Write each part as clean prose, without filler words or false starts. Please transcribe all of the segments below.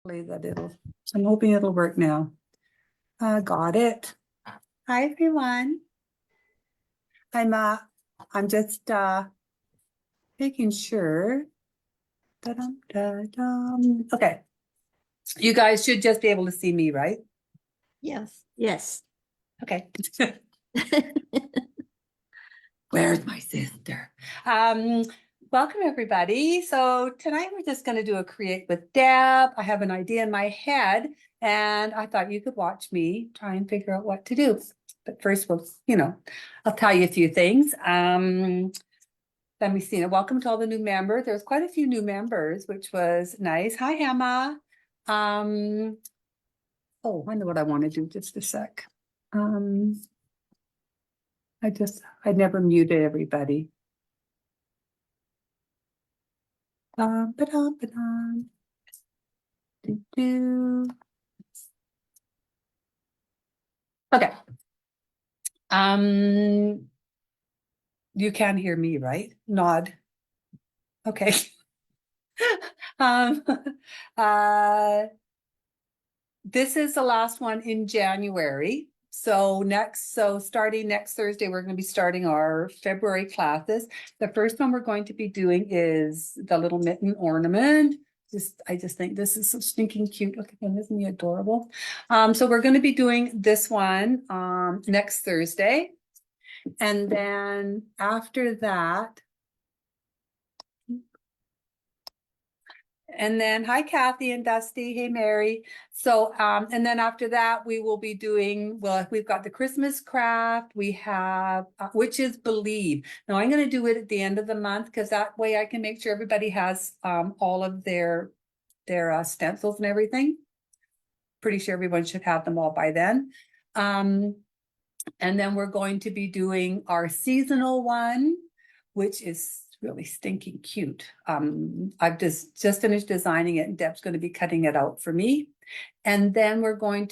that I'm hoping it'll work now. Got it. Hi, everyone. I'm just making sure. Da-dum, da-dum. Okay. You guys should just be able to see me, right? Yes. Yes. Okay. Where's my sister? Welcome everybody. So tonight we're just going to do a create with Deb. I have an idea in my head and I thought you could watch me try and figure out what to do. But first I'll tell you a few things. Let me see. Welcome to all the new members. There's quite a few new members, which was nice. Hi, Emma. Oh, I know what I want to do. Just a sec. I never muted everybody. Ba-dum. Okay. You can hear me, right? Nod. Okay. This is the last one in January. So starting next Thursday, we're going to be starting our February classes. The first one we're going to be doing is the little mitten ornament. I just think this is so stinking cute. Look at him, isn't he adorable? So we're going to be doing this one next Thursday. And then after that, and then hi Kathy and Dusty, hey Mary. So and then after that we will be doing, well, we've got the Christmas craft, we have which is Believe. Now I'm going to do it at the end of the month because that way I can make sure everybody has all of their stencils and everything. Pretty sure everyone should have them all by then. And then we're going to be doing our seasonal one, which is really stinking cute. I've just finished designing it and Deb's going to be cutting it out for me. And then and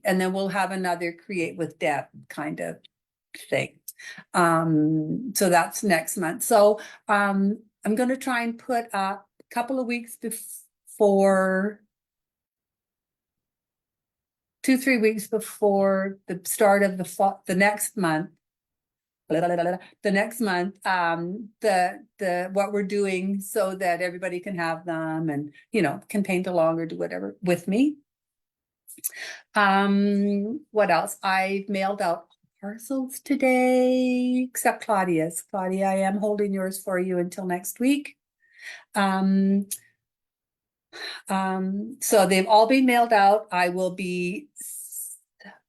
then we'll have another create with Deb kind of thing. So that's next month. So I'm going to try and put a couple of weeks before 2-3 weeks before the start of the next month, what we're doing so that everybody can have them and can paint along or do whatever with me. What else? I've mailed out parcels today, except Claudia's. Claudia, I am holding yours for you until next week. So they've all been mailed out.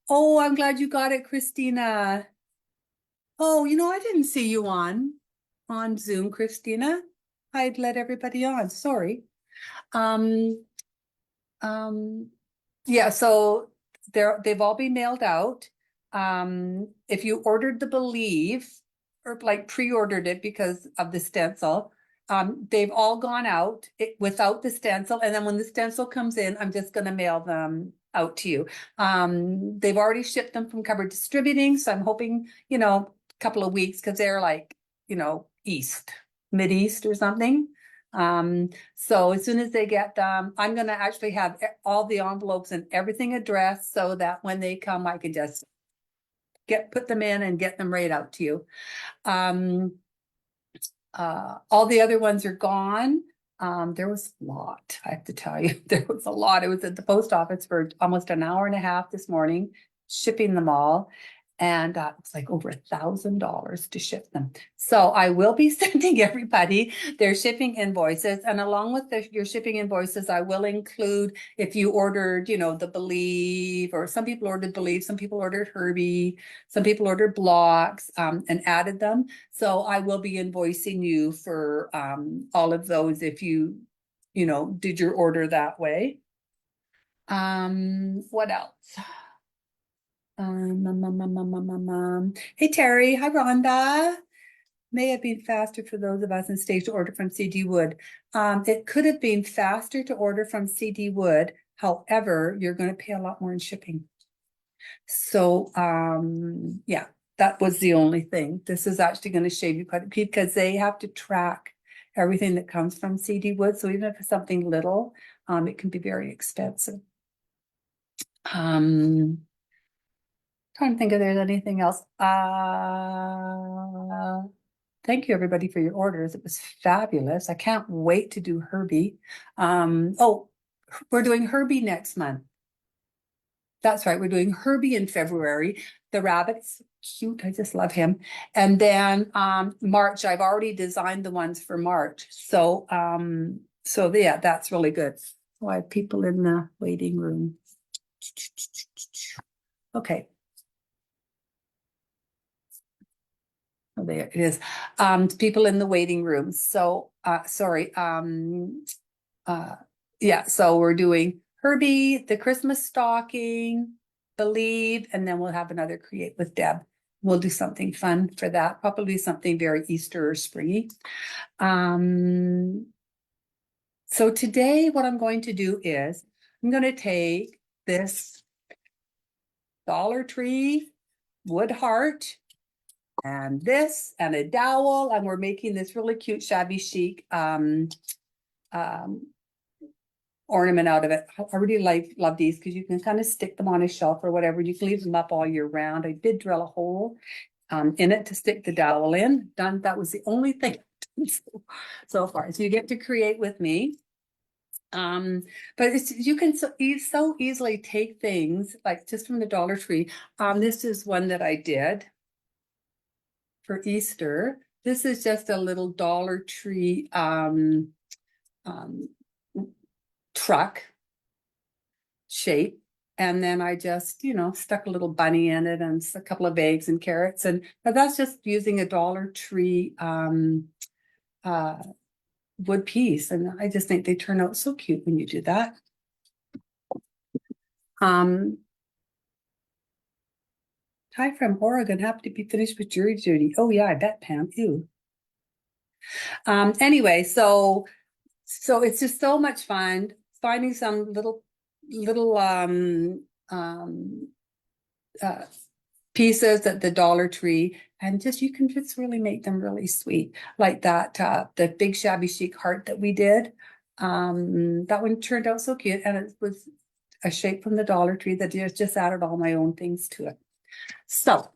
Oh, I'm glad you got it, Christina. Oh, I didn't see you on Zoom, Christina. I'd let everybody on. Sorry. Yeah, so they've all been mailed out. If you ordered the Believe or like pre-ordered it because of the stencil, they've all gone out without the stencil. And then when the stencil comes in, I'm just going to mail them out to you. They've already shipped them from Covered Distributing. So I'm hoping, a couple of weeks because they're like, Mid-East or something. So as soon as they get them, I'm going to actually have all the envelopes and everything addressed so that when they come, I can just put them in and get them right out to you. All the other ones are gone. There was a lot, I have to tell you. There was a lot. It was at the post office for almost an hour and a half this morning, shipping them all. And it's like over $1,000 to ship them. So I will be sending everybody their shipping invoices. And along with your shipping invoices, I will include if you ordered, the Believe, or some people ordered Believe, some people ordered Herbie, some people ordered blocks and added them. So I will be invoicing you for all of those if you, did your order that way. What else? Hey Terry, hi Rhonda. May have been faster for those of us in stage to order from CD Wood. It could have been faster to order from CD Wood. However, you're going to pay a lot more in shipping. So yeah, that was the only thing. This is actually going to save you quite a bit because they have to track everything that comes from CD Wood. So even if it's something little, It can be very expensive. Trying to think if there's anything else. Thank you everybody for your orders. It was fabulous. I can't wait to do Herbie. Oh, we're doing Herbie next month. That's right. We're doing Herbie in February. The rabbit's cute. I just love him. And then March, I've already designed the ones for March. So yeah, that's really good. So I have people in the waiting room. Okay. Oh, there it is. People in the waiting room. So sorry. Yeah, so we're doing Herbie, the Christmas stocking, Believe, and then we'll have another Create with Deb. We'll do something fun for that, probably something very Easter or springy. So today what I'm going to do is I'm going to take this Dollar Tree wood heart and this and a dowel, and we're making this really cute shabby chic ornament out of it. I really love these because you can kind of stick them on a shelf or whatever. You can leave them up all year round. I did drill a hole in it to stick the dowel in. Done. That was the only thing so far. So you get to create with me. But you can so easily take things like just from the Dollar Tree. This is one that I did for Easter. This is just a little Dollar Tree truck shape, and then I just stuck a little bunny in it and a couple of eggs and carrots, and but that's just using a Dollar Tree wood piece, and I just think they turn out so cute when you do that. Hi from Oregon, happy to be finished with jury duty. Oh yeah, I bet, Pam. Ew. Anyway, so it's just so much fun finding some little pieces at the Dollar Tree, and you can just really make them really sweet, like that the big shabby chic heart that we did. That one turned out so cute, and it was a shape from the Dollar Tree that just added all my own things to it. So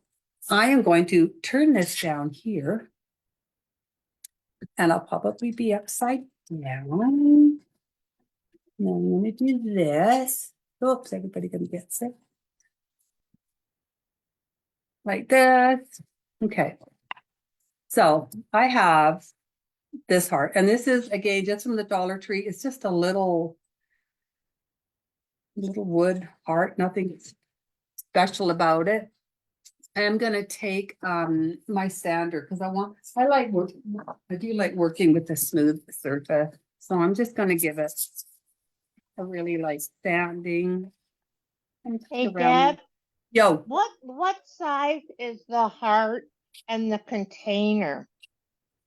I am going to turn this down here, and I'll probably be upside down. And I'm going to do this. Oops, everybody gonna get sick. Like this. Okay. So I have this heart, and this is again just from the Dollar Tree. It's just a little wood heart, nothing special about it. I'm gonna take my sander because I do like working with a smooth surface. So I'm just gonna give it a really sanding. Hey, Around. Deb, Yo, what size is the heart and the container?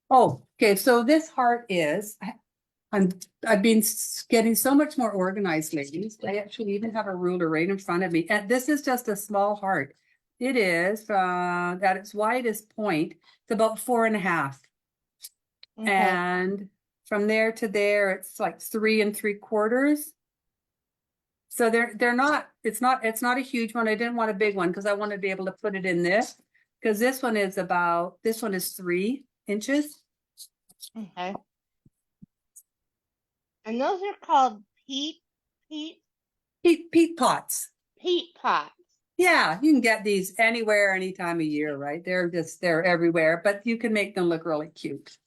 oh, okay. So this heart is. I've been getting so much more organized lately. I actually even have a ruler right in front of me, and this is just a small heart. It is at its widest point. It's about 4.5, Okay. and from there to there, it's like 3 3/4. So they're not. It's not a huge one. I didn't want a big one because I want to be able to put it in this, because this one is 3 inches. Okay. And those are called peat Pots. pots. Yeah, you can get these anywhere, any time of year, right? They're everywhere, but you can make them look really cute.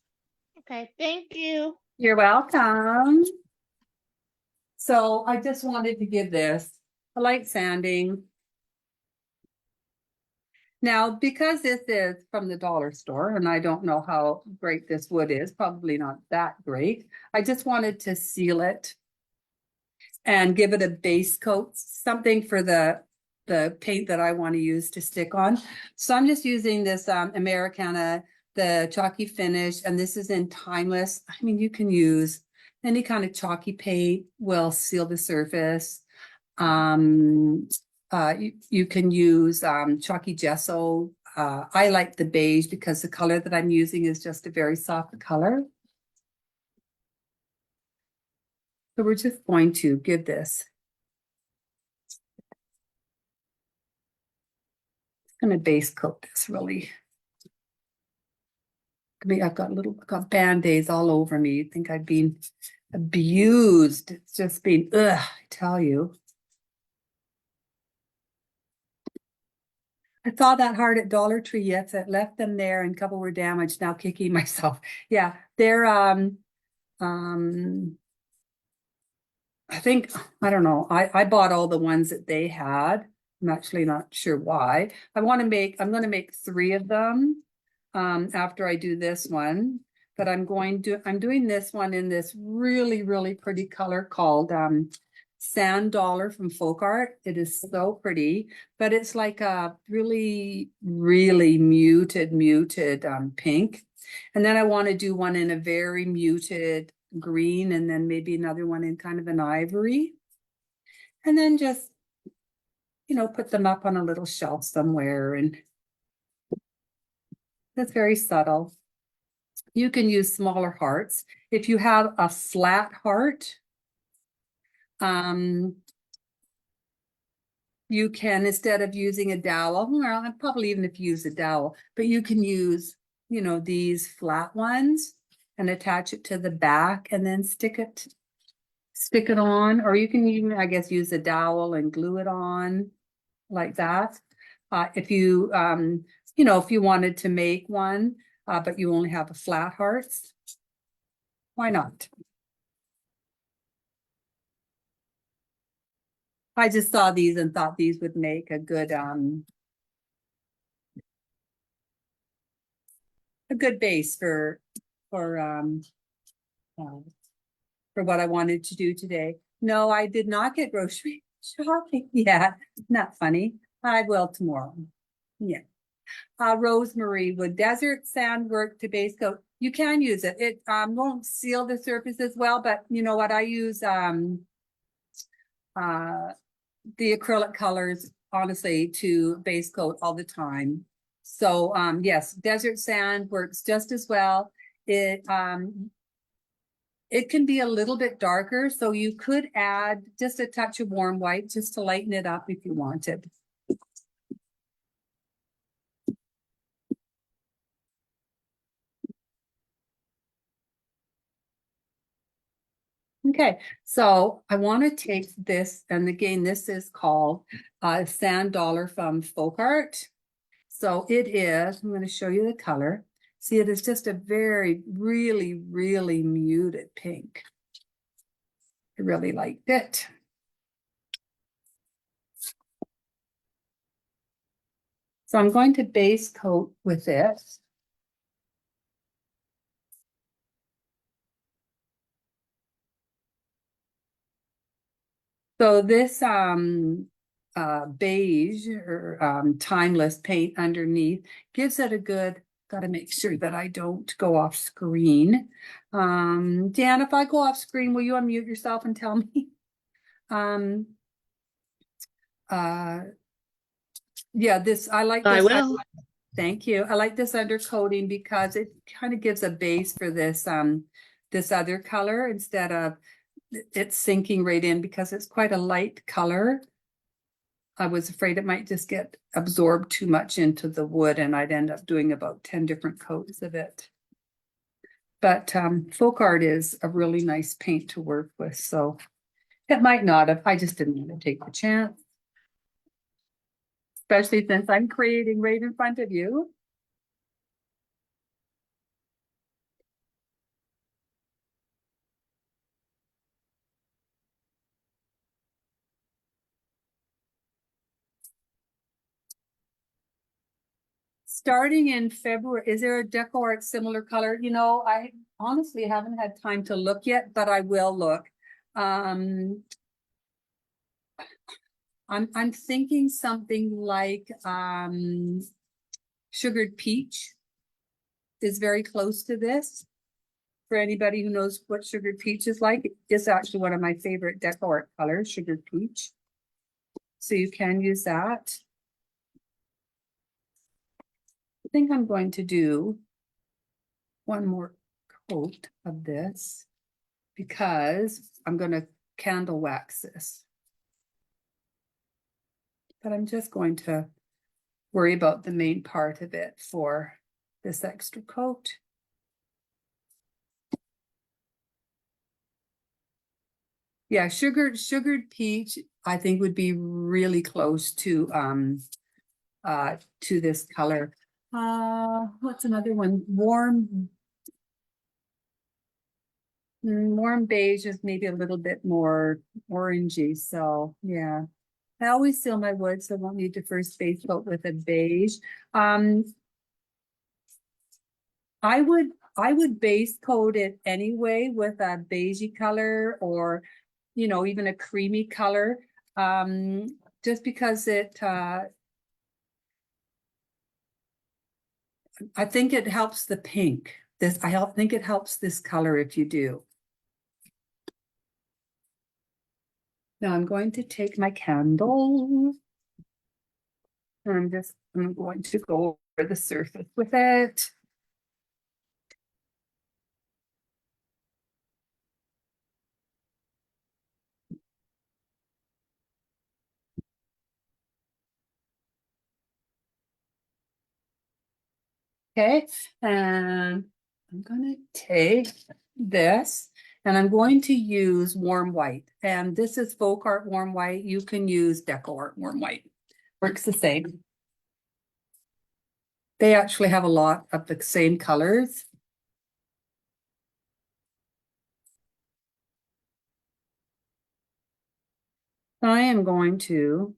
Okay, thank you. You're welcome. So I just wanted to give this a light sanding. Now, because this is from the dollar store, and I don't know how great this wood is, probably not that great. I just wanted to seal it and give it a base coat, something for the paint that I want to use to stick on. So I'm just using this Americana, the chalky finish, and this is in Timeless. I mean, you can use any kind of chalky paint will seal the surface. You can use chalky gesso. I like the beige because the color that I'm using is just a very soft color. So we're just going to give this. I'm gonna base coat this really. I mean, I've got Band-Aids all over me. You think I've been abused. It's just been, ugh, I tell you. I saw that heart at Dollar Tree. Yes, I left them there and a couple were damaged. Now kicking myself. Yeah, they're I think, I don't know. I bought all the ones that they had. I'm actually not sure why. I'm gonna make 3 of them after I do this one. But I'm doing this one in this really, really pretty color called Sand Dollar from Folk Art. It is so pretty, but it's like a really, really muted pink. And then I want to do one in a very muted green, and then maybe another one in kind of an ivory. And then just, put them up on a little shelf somewhere. And that's very subtle. You can use smaller hearts. If you have a flat heart, you can, instead of using a dowel, well, probably even if you use a dowel, but you can use, these flat ones and attach it to the back and then stick it on, or you can even, I guess, use a dowel and glue it on like that. If you, if you wanted to make one, but you only have a flat hearts, why not? I just saw these and thought these would make a good base for what I wanted to do today. No, I did not get grocery shopping. Yeah, not funny. I will tomorrow. Yeah. Rosemary, would desert sand work to base coat? You can use it. It won't seal the surface as well, but you know what? I use the acrylic colors, honestly, to base coat all the time. So yes, desert sand works just as well. It can be a little bit darker, so you could add just a touch of warm white just to lighten it up if you wanted. Okay, so I want to take this, and again, this is called Sand Dollar from Folk Art. So it is, I'm going to show you the color. See, it is just a very, really, really muted pink. I really liked it. So I'm going to base coat with this. So this beige or timeless paint underneath gives it a good, got to make sure that I don't go off screen. Dan, if I go off screen, will you unmute yourself and tell me? Yeah, this, I like this. I will. Thank you. I like this undercoating because it kind of gives a base for this this other color instead of it's sinking right in, because it's quite a light color. I was afraid it might just get absorbed too much into the wood and I'd end up doing about 10 different coats of it. But Folk Art is a really nice paint to work with, so it might not have. I just didn't want to take the chance. Especially since I'm creating right in front of you. Starting in February, is there a Deco Art similar color? I honestly haven't had time to look yet, but I will look. I'm thinking something like Sugared Peach is very close to this. For anybody who knows what Sugared Peach is like, it's actually one of my favorite Deco Art colors, Sugared Peach. So you can use that. I think I'm going to do one more coat of this because I'm gonna candle wax this. But I'm just going to worry about the main part of it for this extra coat. Yeah, sugared peach, I think would be really close to this color. What's another one? Warm beige is maybe a little bit more orangey, so yeah. I always seal my wood, so I won't need to first base coat with a beige. I would base coat it anyway with a beigey color or, you know, even a creamy color. Just because I think it helps the pink. Think it helps this color if you do. Now I'm going to take my candle. And I'm going to go over the surface with it. Okay, and I'm gonna take this and I'm going to use warm white. And this is Folk Art Warm White. You can use Deco Art Warm White. Works the same. They actually have a lot of the same colors. I am going to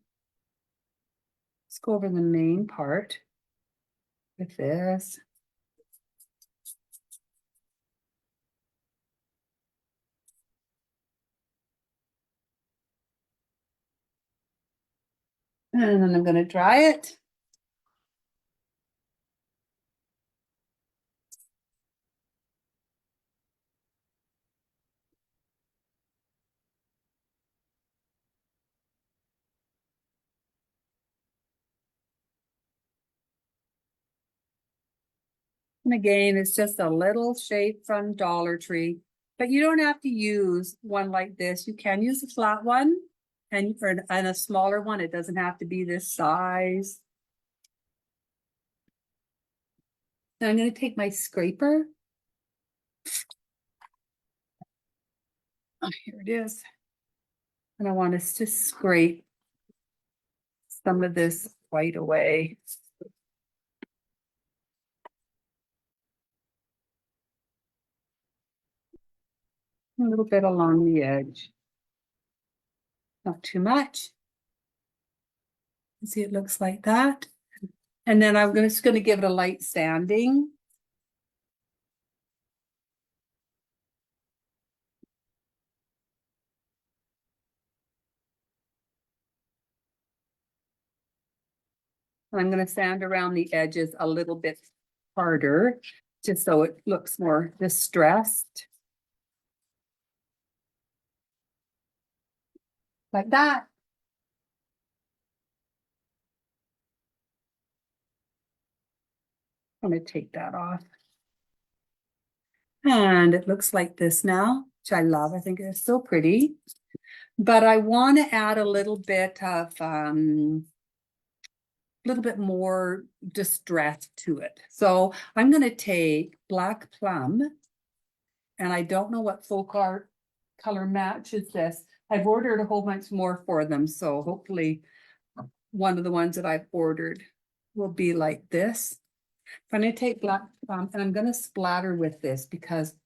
let's go over the main part with this. And then I'm going to dry it. And again, it's just a little shape from Dollar Tree, but you don't have to use one like this. You can use a flat one and a smaller one. It doesn't have to be this size. Now I'm going to take my scraper. Oh, here it is. And I want us to scrape some of this white away. A little bit along the edge. Not too much. See, it looks like that. And then I'm just going to give it a light sanding. I'm going to sand around the edges a little bit harder, just so it looks more distressed. Like that. I'm going to take that off. And it looks like this now, which I love. I think it's so pretty. But I want to add a little bit of little bit more distress to it. So I'm going to take Black Plum, and I don't know what Folk Art color matches this. I've ordered a whole bunch more for them, so hopefully one of the ones that I've ordered will be like this. I'm going to take Black Plum and I'm going to splatter with this because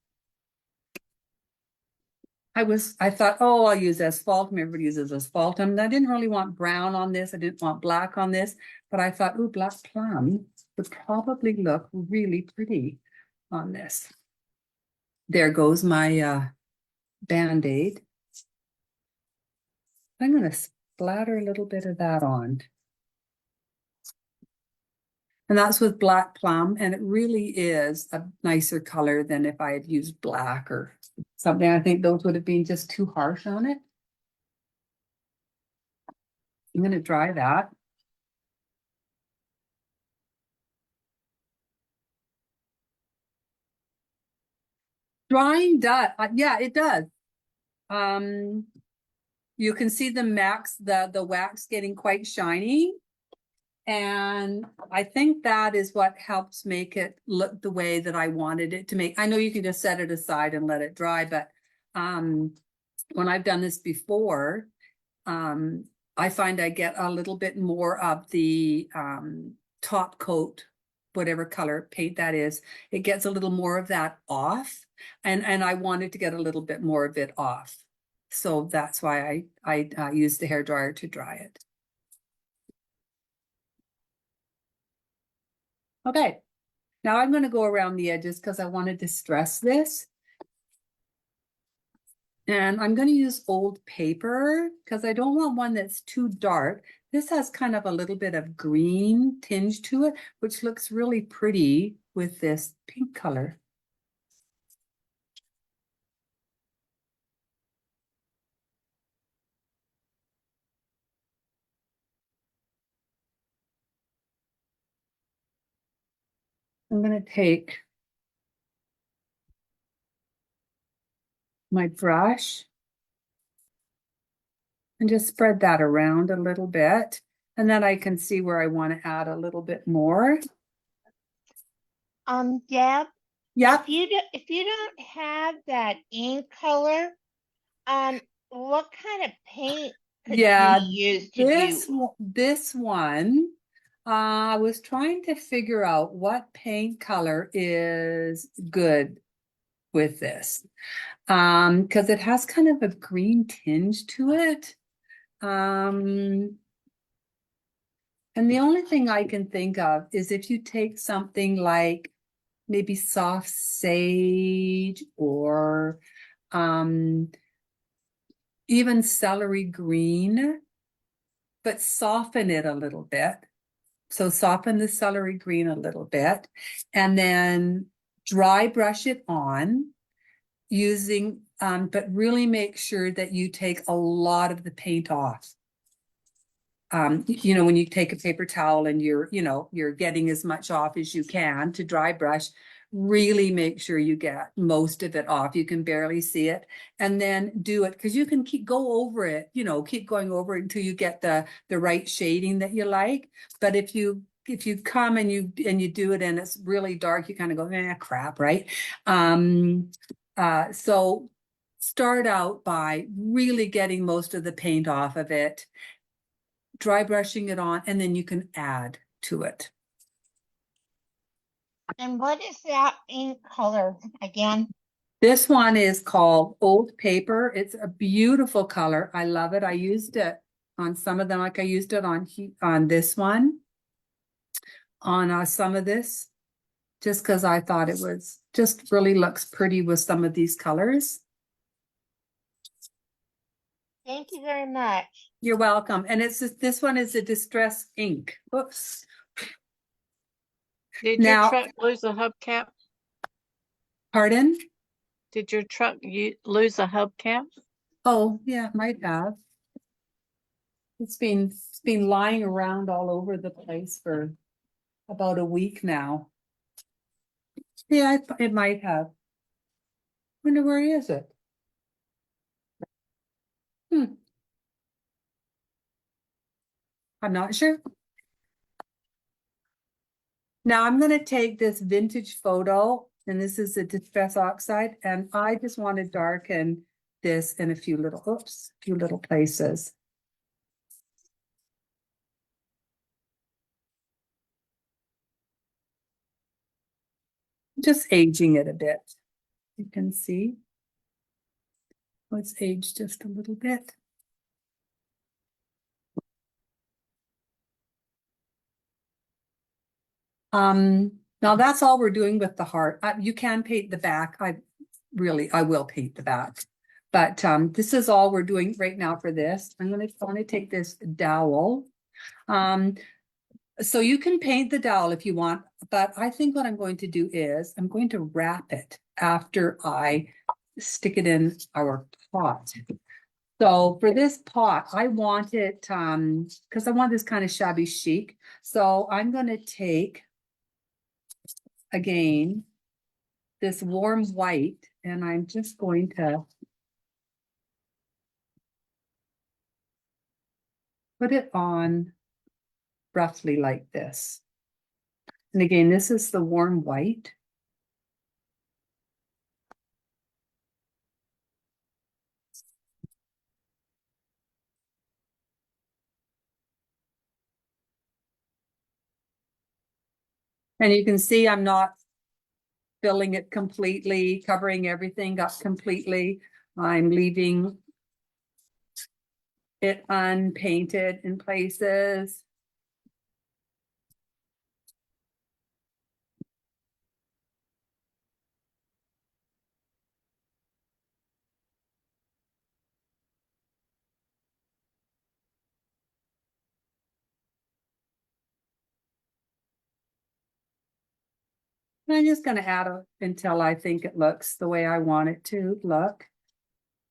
I thought, oh, I'll use asphaltum. Everybody uses asphaltum. And I didn't really want brown on this. I didn't want black on this, but I thought, ooh, Black Plum would probably look really pretty on this. There goes my Band-Aid. I'm going to splatter a little bit of that on. And that's with Black Plum, and it really is a nicer color than if I had used black or something. I think those would have been just too harsh on it. I'm going to dry that. Drying does, yeah, it does. you can see the wax getting quite shiny. And I think that is what helps make it look the way that I wanted it to make. I know you can just set it aside and let it dry, but when I've done this before, I find I get a little bit more of the top coat, whatever color paint that is. It gets a little more of that off, and I wanted to get a little bit more of it off. So that's why I use the hairdryer to dry it. Okay, now I'm going to go around the edges because I want to distress this. And I'm going to use old paper because I don't want one that's too dark. This has kind of a little bit of green tinge to it, which looks really pretty with this pink color. I'm going to take my brush and just spread that around a little bit. And then I can see where I want to add a little bit more. Deb, Yep. if you don't have that ink color, what kind of paint could Yeah, you use to do? this one, I was trying to figure out what paint color is good with this. Because it has kind of a green tinge to it. And the only thing I can think of is if you take something like maybe soft sage or even celery green, but soften it a little bit. So soften the celery green a little bit and then dry brush it on using, but really make sure that you take a lot of the paint off. You know, when you take a paper towel and you're getting as much off as you can to dry brush, really make sure you get most of it off. You can barely see it, and then do it because you can keep going over it until you get the right shading that you like. But if you come and you do it and it's really dark, you kind of go, crap, right? So start out by really getting most of the paint off of it, dry brushing it on, and then you can add to it. And what is that ink color again? This one is called Old Paper. It's a beautiful color. I love it. I used it on some of them, like I used it on this one, on some of this, just because I thought it was just really looks pretty with some of these colors. Thank you very much. You're welcome. And it's just, this one is a distress ink. Whoops. Did Now- your truck lose a hubcap? Pardon? Did your truck lose a hubcap? Oh, yeah, might have. It's been lying around all over the place for about a week now. Yeah, it might have. Wonder where is it? I'm not sure. Now I'm going to take this vintage photo, and this is a Distress Oxide, and I just want to darken this in a few little places. Just aging it a bit. You can see. Let's age just a little bit. Now that's all we're doing with the heart. You can paint the back. I will paint the back. But this is all we're doing right now for this. I'm going to take this dowel. So you can paint the dowel if you want, but I think what I'm going to do is I'm going to wrap it after I stick it in our pot. So for this pot, I want it, because I want this kind of shabby chic. So I'm going to take, again, this warm white, and I'm just going to put it on roughly like this. And again, this is the warm white. And you can see I'm not filling it completely, covering everything up completely. I'm leaving it unpainted in places. And I'm just gonna add it until I think it looks the way I want it to look.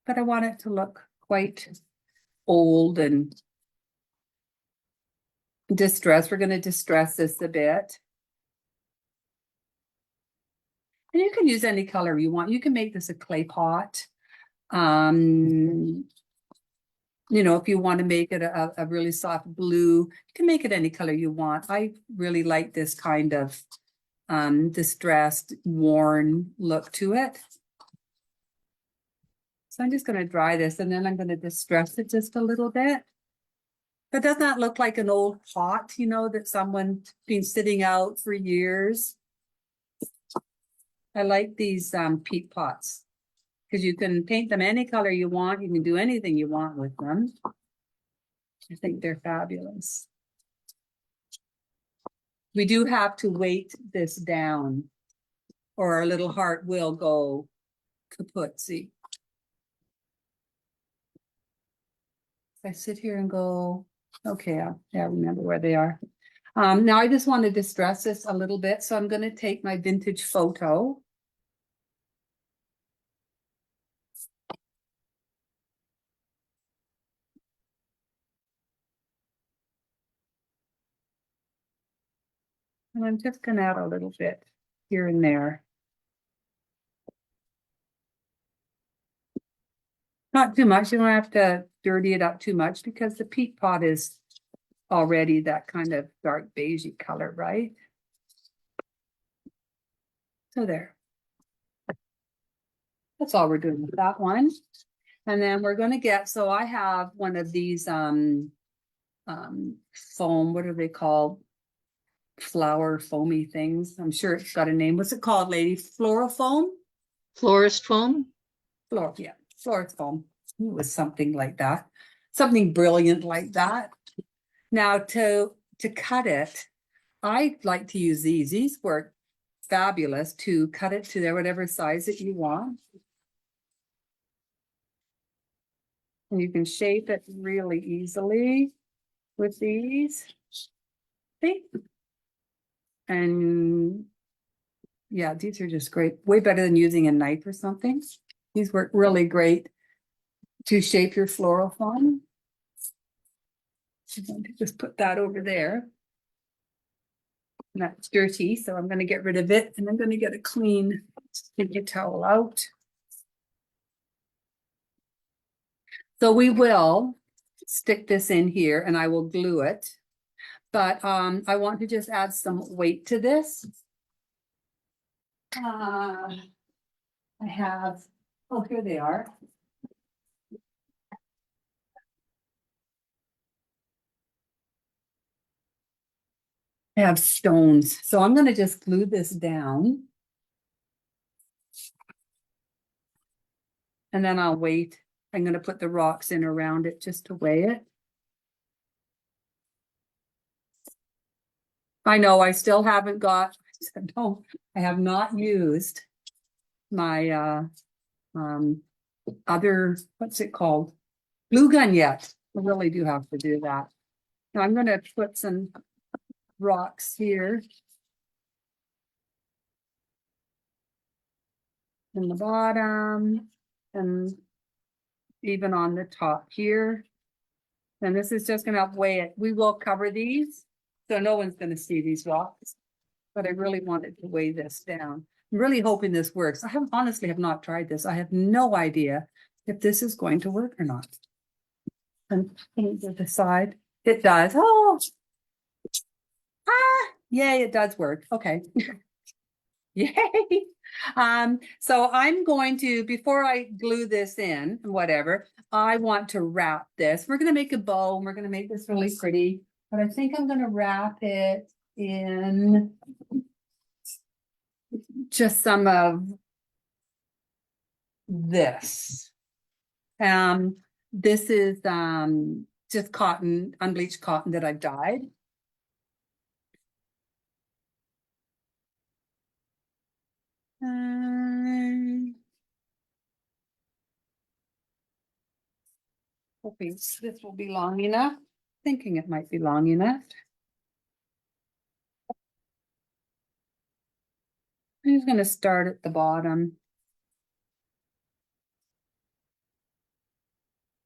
But I want it to look quite old and distressed. We're gonna distress this a bit. And you can use any color you want. You can make this a clay pot. You know, if you want to make it a really soft blue, you can make it any color you want. I really like this kind of distressed, worn look to it. So I'm just going to dry this and then I'm going to distress it just a little bit. But does not look like an old pot, you know, that someone's been sitting out for years. I like these peat pots because you can paint them any color you want. You can do anything you want with them. I think they're fabulous. We do have to weight this down or our little heart will go kaput. See, if I sit here and go, okay, I remember where they are. Now I just want to distress this a little bit. So I'm going to take my vintage photo. And I'm just going to add a little bit here and there. Not too much. You don't have to dirty it up too much because the peat pot is already that kind of dark beigey color, right? So there. That's all we're doing with that one. And then we're going to get, so I have one of these foam, what are they called? Flower foamy things. I'm sure it's got a name. What's it called, lady? Floral foam? Florist foam? Yeah, florist foam. It was something like that. Something brilliant like that. Now to cut it, I like to use these. These work fabulous to cut it to their whatever size that you want. And you can shape it really easily with these. See? And yeah, these are just great. Way better than using a knife or something. These work really great to shape your floral foam. I'm going to just put that over there. And that's dirty, so I'm going to get rid of it and I'm going to get a clean sticky towel out. So we will stick this in here and I will glue it. But I want to just add some weight to this. I have, oh, here they are. I have stones, so I'm going to just glue this down. And then I'll wait. I'm going to put the rocks in around it just to weigh it. I know I still haven't got, no, I have not used my other, what's it called? Glue gun yet. I really do have to do that. Now I'm going to put some rocks here. In the bottom and even on the top here. And this is just going to weigh it. We will cover these, so no one's going to see these rocks. But I really wanted to weigh this down. I'm really hoping this works. I honestly have not tried this. I have no idea if this is going to work or not. And to the side. It does. Oh. Yay, it does work. Okay. Yay. So I'm going to, before I glue this in, whatever, I want to wrap this. We're gonna make a bow and we're gonna make this really pretty, but I think I'm gonna wrap it in just some of this. This is just cotton, unbleached cotton that I've dyed. Hoping this will be long enough. Thinking it might be long enough. I'm just gonna start at the bottom.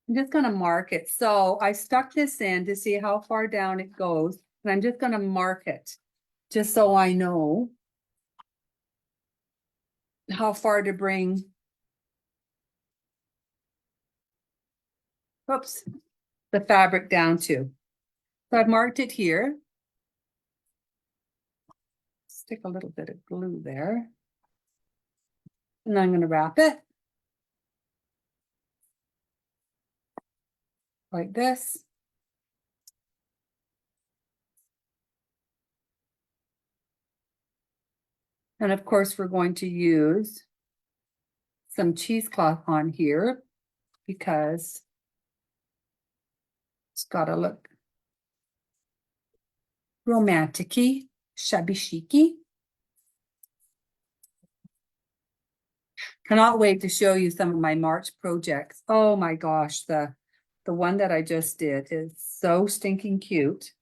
I'm just gonna mark it. So I stuck this in to see how far down it goes, and I'm just gonna mark it just so I know how far to bring. Oops, the fabric down to. So I've marked it here. Stick a little bit of glue there. And I'm gonna wrap it. Like this. And of course, we're going to use some cheesecloth on here because it's gotta look romantic-y, shabby chic-y. Cannot wait to show you some of my March projects. Oh my gosh, the one that I just did is so stinking cute.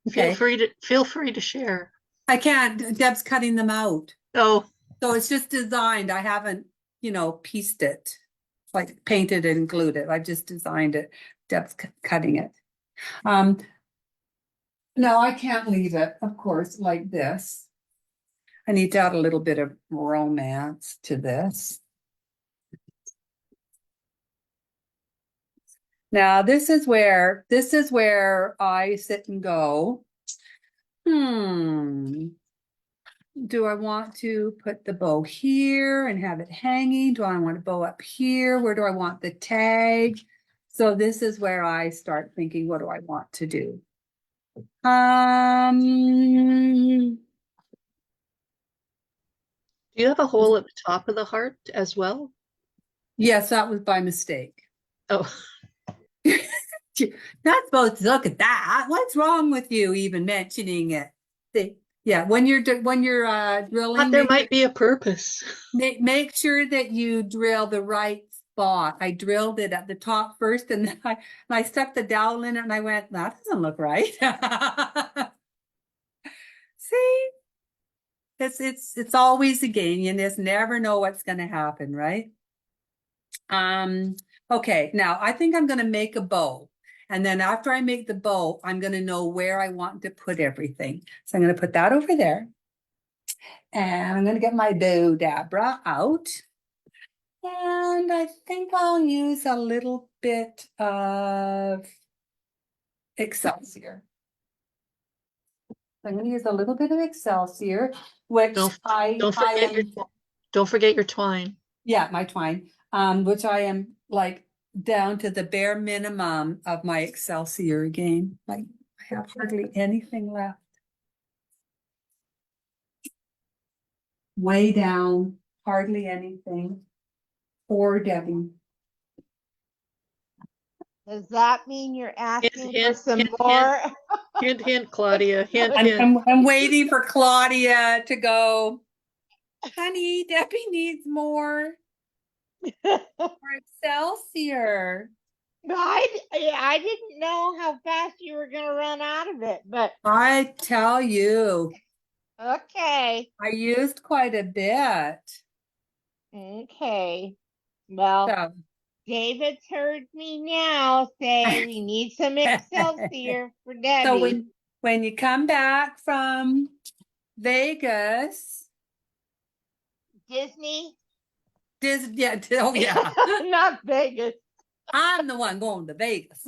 Okay, Feel free to share. I can't, Deb's cutting them out. Oh, So it's just designed. I haven't, pieced it, like painted and glued it. I've just designed it. Deb's cutting it. No, I can't leave it, of course, like this. I need to add a little bit of romance to this. Now, this is where I sit and go, do I want to put the bow here and have it hanging? Do I want a bow up here? Where do I want the tag? So this is where I start thinking, what do I want to do? do you have a hole at the top of the heart as well? Yes, that was by mistake. Oh, Not supposed to look at that. What's wrong with you even mentioning it? Yeah, when you're drilling, thought there might be a purpose. make sure that you drill the right spot. I drilled it at the top first, and then I stuck the dowel in it, and I went, that doesn't look right. See, it's always a game. You just never know what's going to happen, right? Okay, now I think I'm going to make a bow. And then after I make the bow, I'm going to know where I want to put everything. So I'm going to put that over there. And I'm going to get my bow dabra out. And I think I'll use a little bit of Excelsior. I'm going to use a little bit of Excelsior, which Don't forget your twine. Yeah, my twine, which I am like down to the bare minimum of my Excelsior again. Like I have hardly anything left. Way down, hardly anything. Poor Debbie. Does that mean you're asking for hint, some hint, more? Hint, hint, Claudia. Hint, hint. I'm waiting for Claudia to go. Honey, Debbie needs more. More Excelsior. I didn't know how fast you were gonna run out of it, but I tell you, okay. I used quite a bit. Okay. Well, So David's heard me now say we need some Excelsior for Debbie. So when you come back from Vegas, Disney, Yeah, oh yeah. Not Vegas. I'm the one going to Vegas.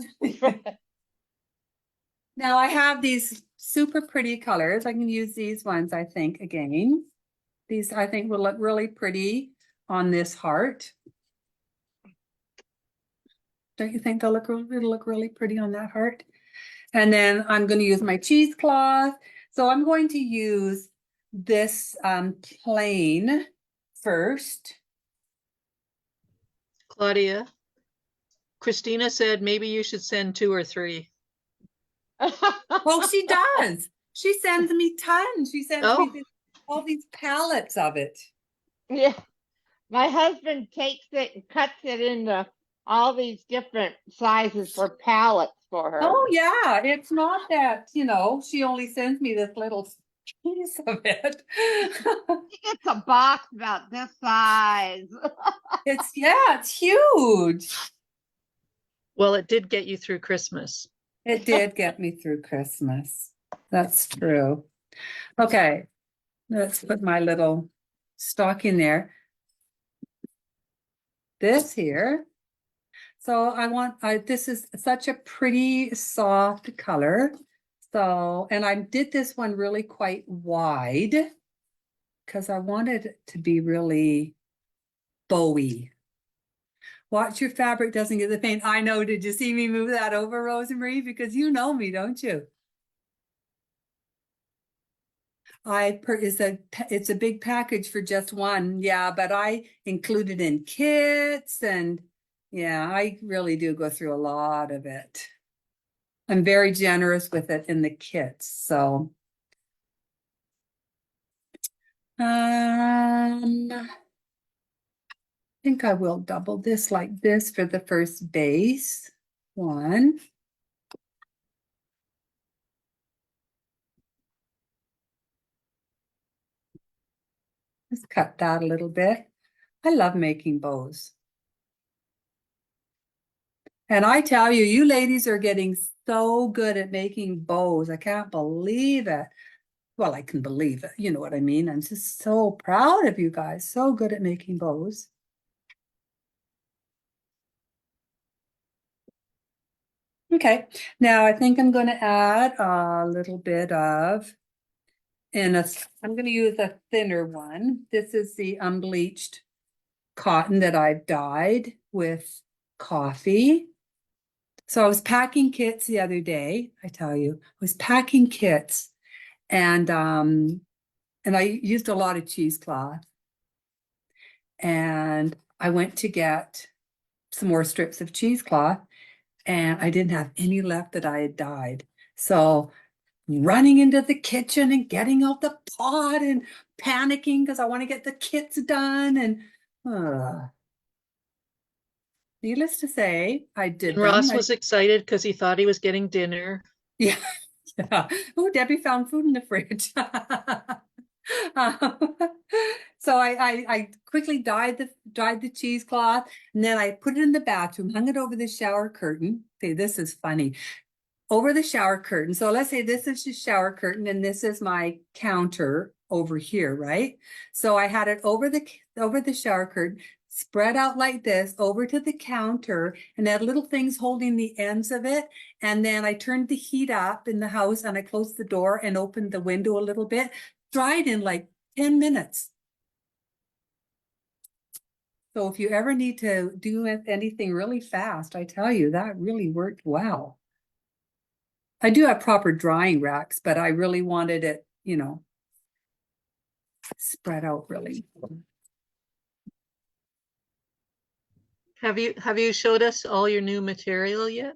Now I have these super pretty colors. I can use these ones, I think, again. These I think will look really pretty on this heart. Don't you think it'll look really pretty on that heart? And then I'm going to use my cheesecloth. So I'm going to use this plain first. Claudia, Christina said maybe you should send 2 or 3. Oh, she does. She sends me tons. She sends Oh. me all these pallets of it. Yeah. My husband takes it and cuts it into all these different sizes for pallets for her. Oh yeah, it's not that, she only sends me this little piece of it. It's a box about this size. It's huge. Well, it did get you through Christmas. It did get me through Christmas. That's true. Okay, let's put my little stocking there. This here. So this is such a pretty soft color. So, and I did this one really quite wide because I wanted it to be really bowy. Watch your fabric doesn't get the paint. I know. Did you see me move that over, Rosemarie? Because you know me, don't you? It's a big package for just one. Yeah, but I included in kits and yeah, I really do go through a lot of it. I'm very generous with it in the kits. So I think I will double this like this for the first base. One. Let's cut that a little bit. I love making bows. And I tell you, you ladies are getting so good at making bows. I can't believe it. Well, I can believe it. You know what I mean? I'm just so proud of you guys. So good at making bows. Okay, now I think I'm going to add a little bit of, I'm going to use a thinner one. This is the unbleached cotton that I've dyed with coffee. So I was packing kits the other day, I tell you, I was packing kits and I used a lot of cheesecloth. And I went to get some more strips of cheesecloth and I didn't have any left that I had dyed. So running into the kitchen and getting out the pot and panicking because I want to get the kits done and needless to say, I did And them. Ross was excited because he thought he was getting dinner. Yeah. Yeah. Oh, Debbie found food in the fridge. So I quickly dyed the cheesecloth and then I put it in the bathroom, hung it over the shower curtain. Okay, this is funny. Over the shower curtain. So let's say this is the shower curtain and this is my counter over here, right? So I had it over the shower curtain, spread out like this over to the counter and had little things holding the ends of it. And then I turned the heat up in the house and I closed the door and opened the window a little bit, dried in like 10 minutes. So if you ever need to do anything really fast, I tell you, that really worked well. I do have proper drying racks, but I really wanted it, spread out really. Have you showed us all your new material yet?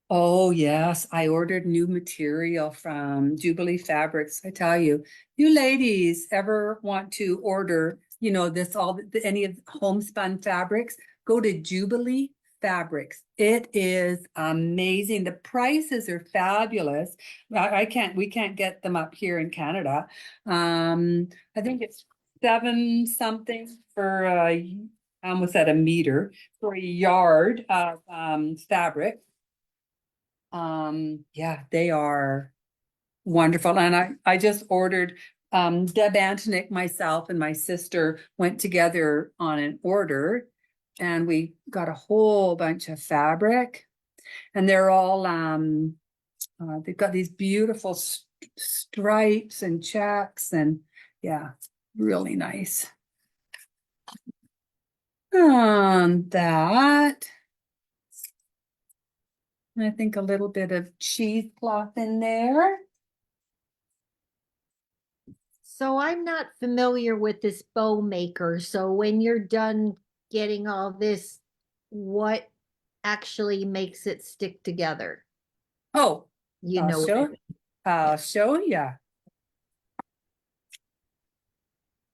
Oh yes, I ordered new material from Jubilee Fabrics. I tell you, you ladies ever want to order, any of homespun fabrics, go to Jubilee Fabrics. It is amazing. The prices are fabulous. We can't get them up here in Canada. I think it's 7 something for I almost said a meter for a yard of fabric. Yeah, they are wonderful. And I just ordered Deb Antonick, myself and my sister went together on an order and we got a whole bunch of fabric and they're all, they've got these beautiful stripes and checks and yeah, really nice. That, I think a little bit of cheesecloth in there. So I'm not familiar with this bow maker. So when you're done getting all this, what actually makes it stick together? Oh, You I'll know, show, I'll show ya.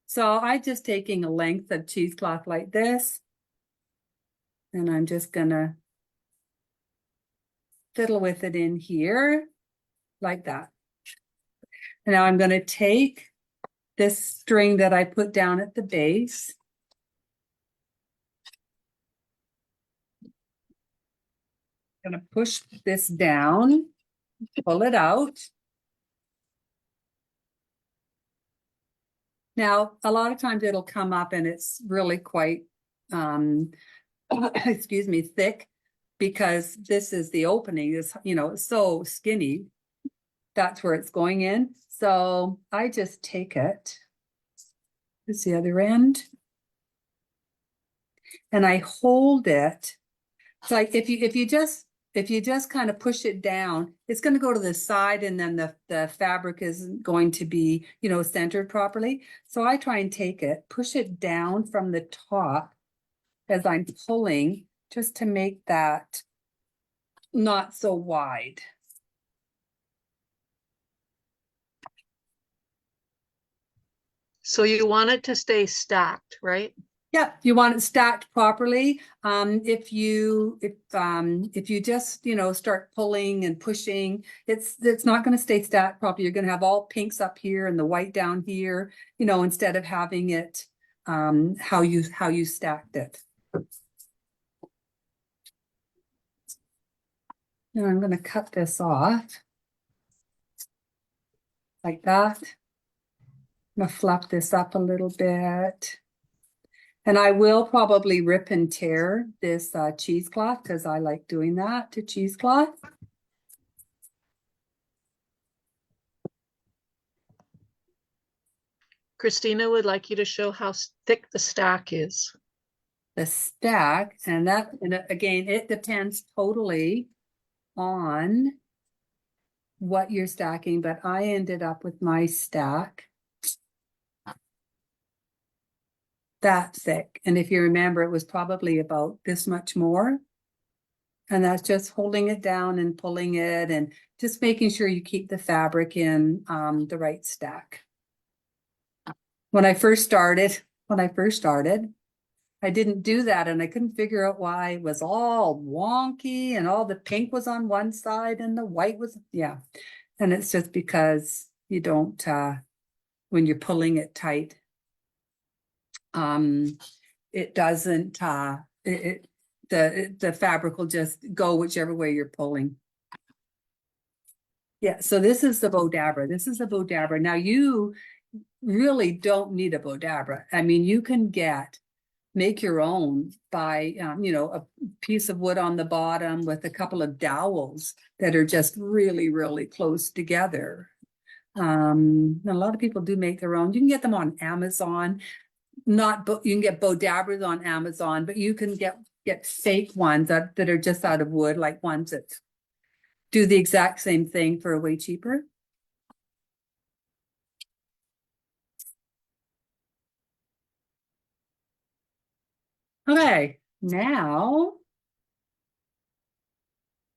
So I just taking a length of cheesecloth like this. And I'm just gonna fiddle with it in here like that. And now I'm gonna take this string that I put down at the base. Gonna push this down, pull it out. Now, a lot of times it'll come up and it's really quite, excuse me, thick because this is the opening is, you know, it's so skinny. That's where it's going in. So I just take it. This is the other end. And I hold it. It's like if you just kind of push it down, it's going to go to the side and then the fabric isn't going to be, you know, centered properly. So I try and take it, push it down from the top as I'm pulling just to make that not so wide. So you want it to stay stacked, right? Yeah, you want it stacked properly. If you just, you know, start pulling and pushing, it's not going to stay stacked properly. You're going to have all pinks up here and the white down here, you know, instead of having it how you stacked it. Now I'm going to cut this off like that. I'm going to fluff this up a little bit. And I will probably rip and tear this cheesecloth because I like doing that to cheesecloth. Christina would like you to show how thick the stack is. The stack, and that, and again, it depends totally on what you're stacking, but I ended up with my stack that thick. And if you remember, it was probably about this much more. And that's just holding it down and pulling it and just making sure you keep the fabric in the right stack. When I first started, I didn't do that and I couldn't figure out why it was all wonky and all the pink was on one side and the white was, yeah. And it's just because you don't, when you're pulling it tight, it doesn't, the fabric will just go whichever way you're pulling. Yeah, so this is the Bodabra. This is a Bodabra. Now you really don't need a Bodabra. I mean, you can make your own by, you know, a piece of wood on the bottom with a couple of dowels that are just really, really close together. A lot of people do make their own. You can get them on Amazon. You can get Bodabras on Amazon, but you can get fake ones that are just out of wood, like ones that do the exact same thing for way cheaper. Okay, now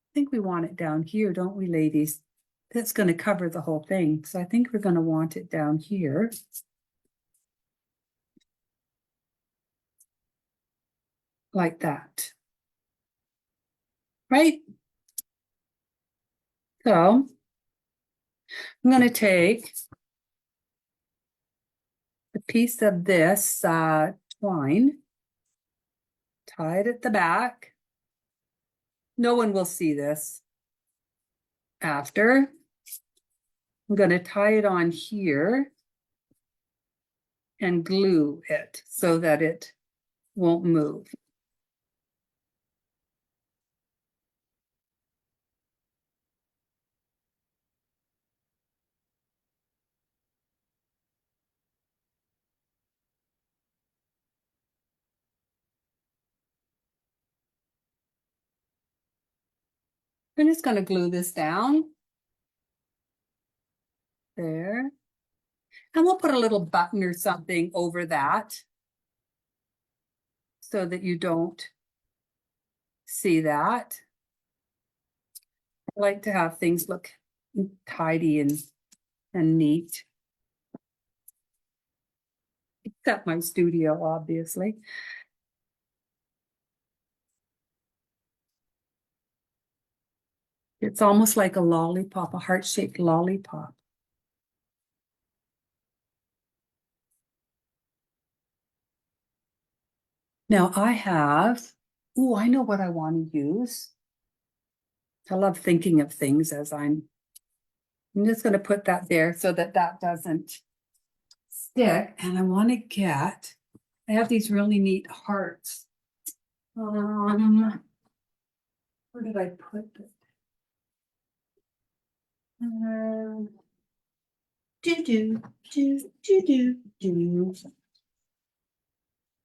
I think we want it down here, don't we, ladies? That's going to cover the whole thing. So I think we're going to want it down here. Like that. Right? So I'm going to take a piece of this twine, tie it at the back. No one will see this after. I'm going to tie it on here and glue it so that it won't move. I'm just going to glue this down. There. And we'll put a little button or something over that so that you don't see that. I like to have things look tidy and neat. Except my studio, obviously. It's almost like a lollipop, a heart-shaped lollipop. Now I have, oh, I know what I want to use. I love thinking of things as I'm just going to put that there so that that doesn't stick. And I want to get, I have these really neat hearts. Where did I put it? Do.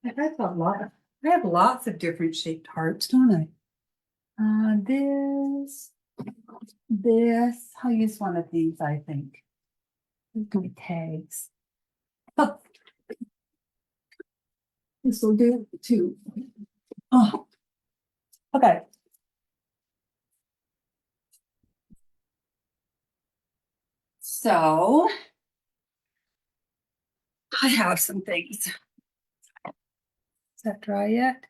I have a lot. I have lots of different shaped hearts, don't I? This. I'll use one of these, I think. My tags. Oh. This will do too. Oh. Okay. So I have some things. Is that dry yet?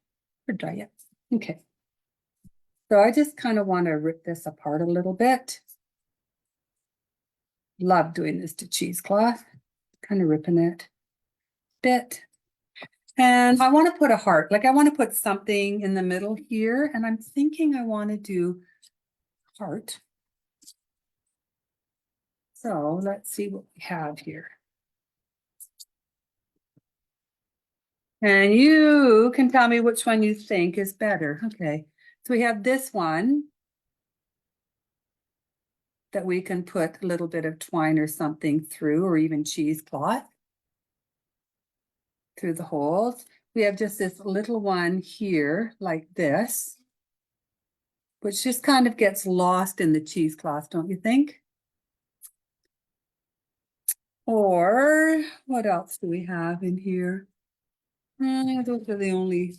Or dry yet? Okay. So I just kind of want to rip this apart a little bit. Love doing this to cheesecloth. Kind of ripping it a bit. And I want to put a heart, like I want to put something in the middle here. And I'm thinking I want to do heart. So let's see what we have here. And you can tell me which one you think is better. Okay, so we have this one that we can put a little bit of twine or something through, or even cheesecloth through the holes. We have just this little one here like this, which just kind of gets lost in the cheesecloth, don't you think? Or what else do we have in here? Those are the only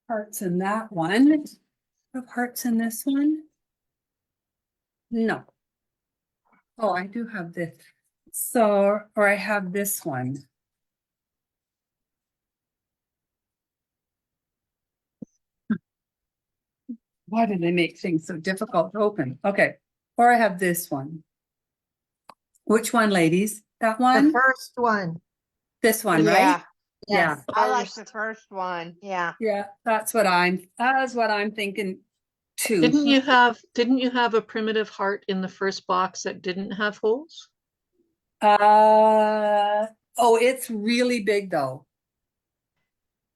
parts in that one. Have hearts in this one? No. Oh, I do have this. So, or I have this one. Why do they make things so difficult to open? Okay, or I have this one. Which one, ladies? That The one? first one. This one, Yeah, right? Yeah. Yes. I like the first one. Yeah. Yeah, that's what I'm thinking too. Didn't you have a primitive heart in the first box that didn't have holes? Oh, it's really big though.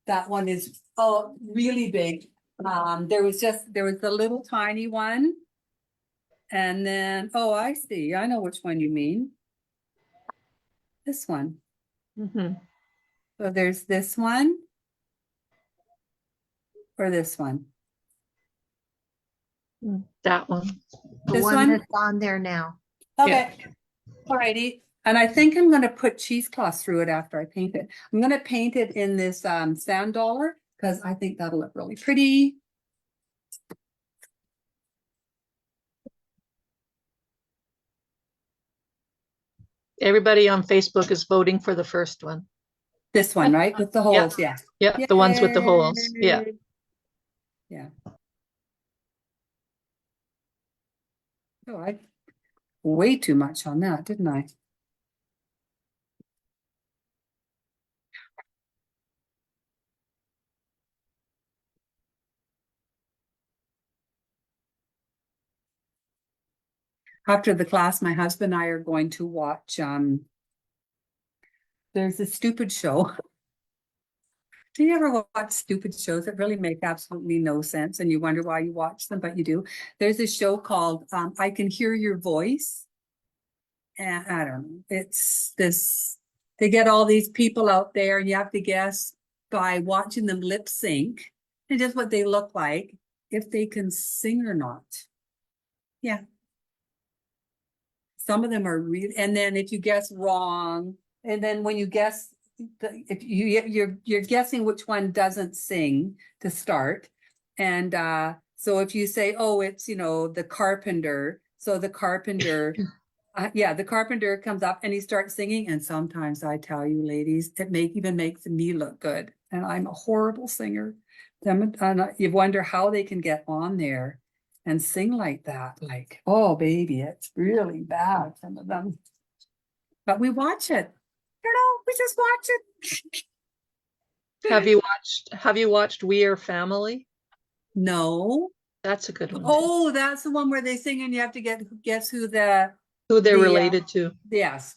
That one is, oh, really big. There was the little tiny one. And then, oh, I see. I know which one you mean. This one. Mhm. So there's this one. Or this one. That one. The This one one? that's on there now. Okay. Alrighty. And I think I'm gonna put cheesecloth through it after I paint it. I'm gonna paint it in this sand dollar because I think that'll look really pretty. Everybody on Facebook is voting for the first one. This one, right? With the holes, yeah. Yeah, the ones with the holes. Yeah. Yay. Yeah. Oh, I way too much on that, didn't I? After the class, my husband and I are going to watch there's a stupid show. Do you ever watch stupid shows that really make absolutely no sense and you wonder why you watch them, but you do? There's a show called I Can Hear Your Voice. And I don't know, it's this, they get all these people out there and you have to guess by watching them lip sync and just what they look like, if they can sing or not. Yeah. Some of them are really, and then if you guess wrong, and then when you guess, if you're guessing which one doesn't sing to start. And so if you say, oh, it's, the carpenter, so the carpenter, yeah, the carpenter comes up and he starts singing. And sometimes I tell you, ladies, it even makes me look good. And I'm a horrible singer. And you wonder how they can get on there and sing like that. Like, oh, baby, it's really bad, some of them. But we watch it. We just watch it. Have you watched We Are Family? No. That's a good one too. Oh, that's the one where they sing and you have to guess who Who they're related to. yes.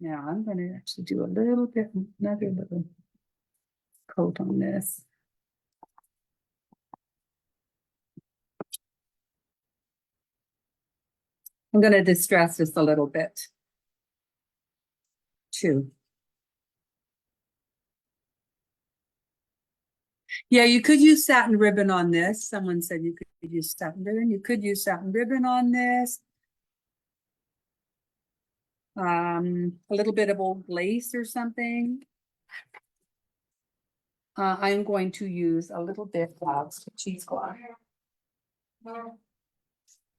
Now I'm going to actually do another little coat on this. I'm going to distress this a little bit too. Yeah, you could use satin ribbon on this. Someone said you could use satin ribbon. You could use satin ribbon on this. A little bit of old lace or something. I'm going to use a little bit of cheesecloth. Isn't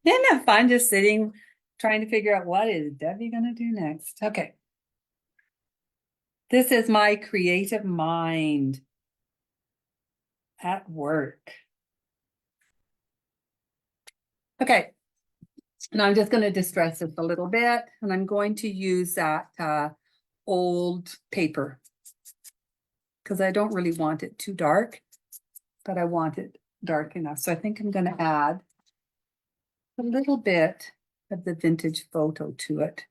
it fun just sitting, trying to figure out what is Debbie gonna do next? Okay. This is my creative mind at work. Okay. Now I'm just going to distress it a little bit, and I'm going to use that old paper because I don't really want it too dark, but I want it dark enough. So I think I'm going to add a little bit of the vintage photo to it.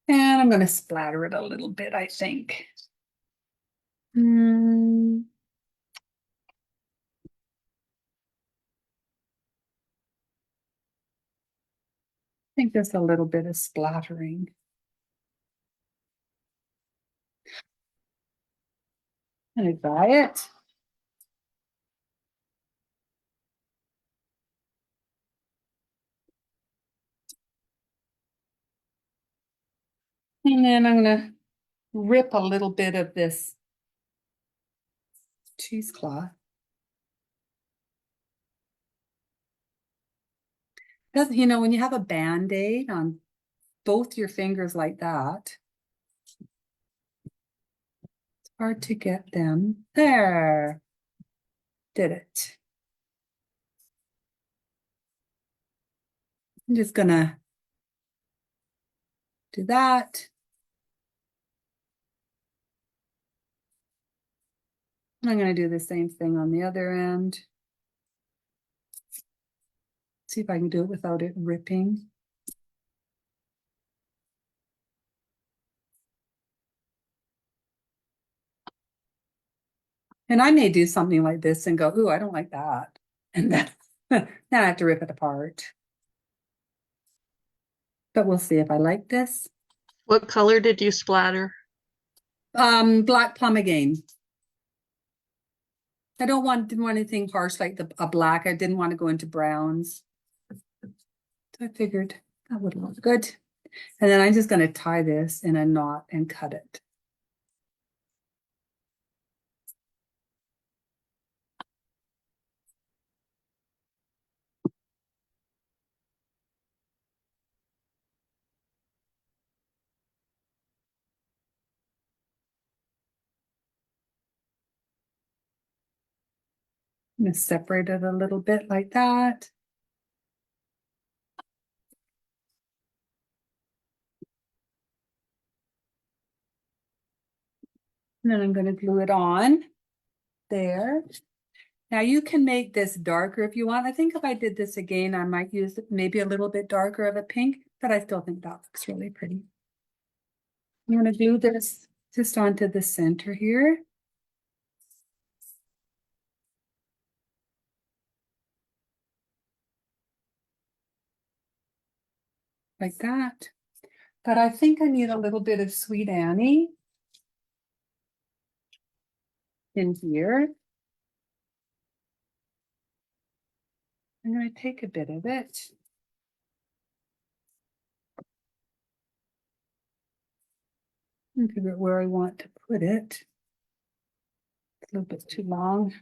And I'm going to splatter it a little bit, I think. I think there's a little bit of splattering. I'm going to dry it. And then I'm going to rip a little bit of this cheesecloth. Because, when you have a Band-Aid on both your fingers like that, it's hard to get them. There. Did it. I'm just gonna do that. I'm gonna do the same thing on the other end. See if I can do it without it ripping. And I may do something like this and go, ooh, I don't like that. And then, then I have to rip it apart. But we'll see if I like this. What color did you splatter? Black plum again. I didn't want anything harsh like a black. I didn't want to go into browns. So I figured that would look good. And then I'm just going to tie this in a knot and cut it. I'm going to separate it a little bit like that. And then I'm going to glue it on. there. Now you can make this darker if you want. I think if I did this again, I might use maybe a little bit darker of a pink, but I still think that looks really pretty. I'm gonna glue this just onto the center here. Like that. But I think I need a little bit of Sweet Annie in here. I'm going to take a bit of it. And figure out where I want to put it. It's a little bit too long.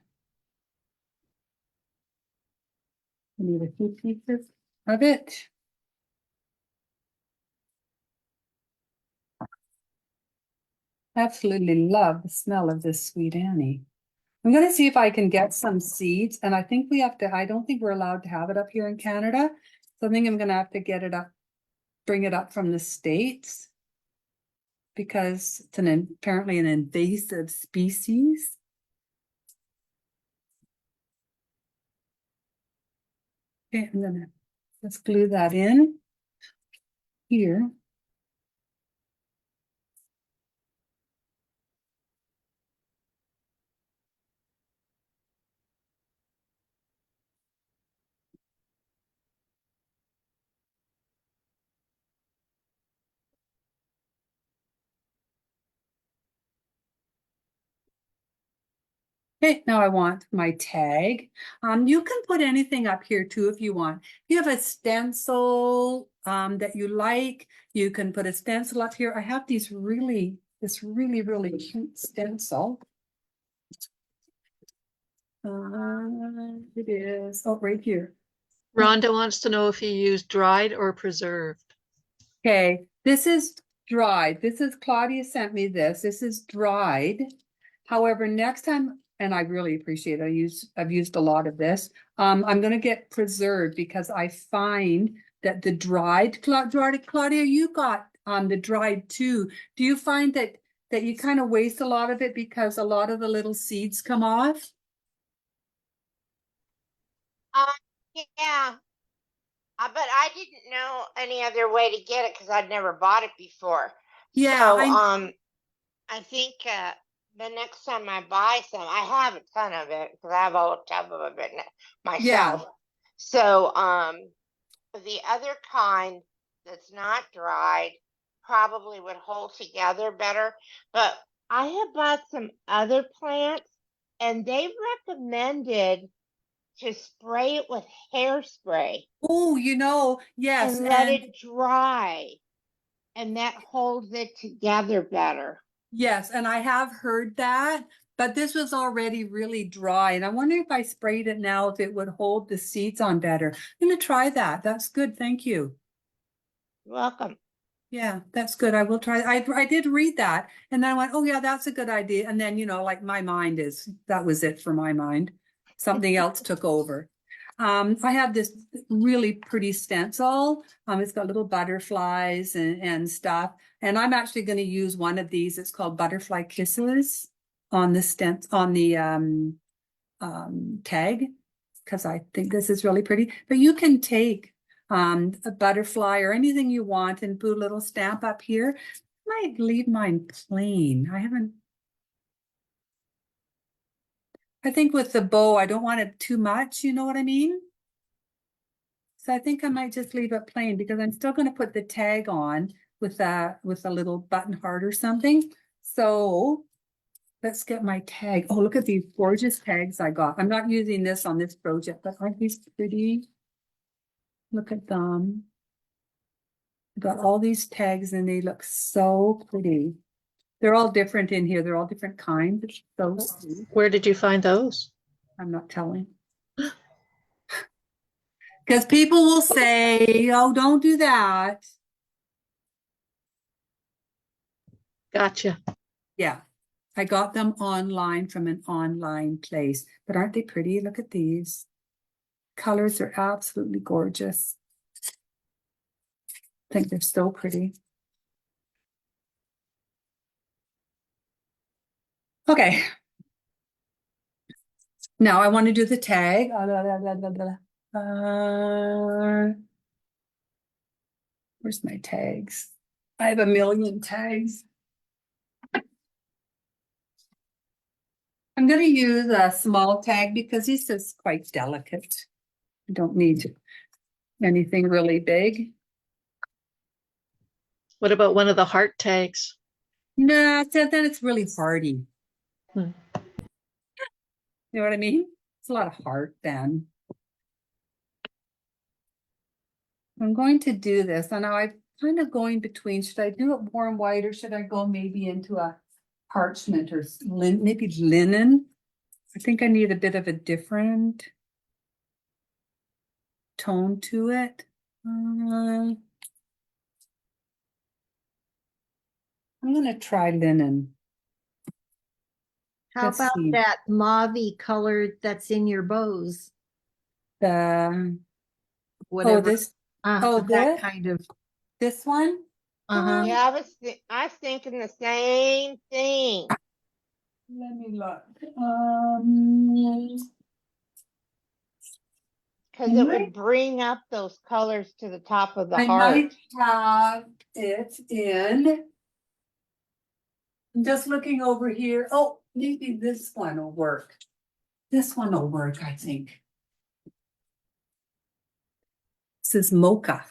I need a few pieces of it. Absolutely love the smell of this Sweet Annie. I'm going to see if I can get some seeds, and I think we have to, I don't think we're allowed to have it up here in Canada. So I think I'm going to have to get it up, bring it up from the States because it's apparently an invasive species. Okay, I'm gonna let's glue that in here. Okay, now I want my tag. You can put anything up here too if you want. If you have a stencil that you like, you can put a stencil up here. I have this really cute stencil. It is, oh, right here. Rhonda wants to know if you use dried or preserved. Okay, this is dried. This is Claudia sent me this. This is dried. However, next time, and I really appreciate it, I've used a lot of this. I'm gonna get preserved because I find that the dried, Claudia, you got the dried too. Do you find that you kind of waste a lot of it because a lot of the little seeds come off? Yeah. But I didn't know any other way to get it because I'd never bought it before. Yeah, So, I I think the next time I buy some, I have a ton of it because I have a whole tub of it myself. So, the other kind that's not dried probably would hold together better. But I have bought some other plants and they recommended to spray it with hairspray oh, yes, and let it dry. And that holds it together better. yes, and I have heard that, but this was already really dry, and I wonder if I sprayed it now, if it would hold the seeds on better. I'm gonna try that. That's good. Thank you. You're welcome. Yeah, that's good. I will try. I did read that, and then I went, oh yeah, that's a good idea. And then, like my mind that was it for my mind. Something else took over. I have this really pretty stencil. It's got little butterflies and stuff. And I'm actually going to use one of these. It's called Butterfly Kisses on the tag because I think this is really pretty. But you can take a butterfly or anything you want and put a little stamp up here. I might leave mine plain. I think with the bow, I don't want it too much, you know what I mean? So I think I might just leave it plain because I'm still going to put the tag on with a little button heart or something. So let's get my tag. Oh, look at these gorgeous tags I got. I'm not using this on this project, but aren't these pretty? Look at them. I got all these tags and they look so pretty. They're all different in here. They're all different kinds. So Where did you find those? I'm not telling. Because people will say, oh, don't do that. Gotcha. Yeah, I got them online from an online place. But aren't they pretty? Look at these. Colors are absolutely gorgeous. I think they're so pretty. Okay. Now I want to do the tag. Where's my tags? I have a million tags. I'm going to use a small tag because this is quite delicate. I don't need anything really big. What about one of the heart tags? Nah, then it's really hardy. Hmm. You know what I mean? It's a lot of heart then. I'm going to do this, and now I'm kind of going between, should I do it warm white or should I go maybe into a parchment or maybe linen? I think I need a bit of a different tone to it. I'm gonna try linen. How Let's about see. that mauve color that's in your bows? The Whatever. this That this? kind of. This one? Uh-huh. Yeah, I was thinking the same thing. Let me look. Because it would bring up those colors to the top of the I heart. might have it in. I'm just looking over here. Oh, maybe this one will work. This one will work, I think. This is mocha.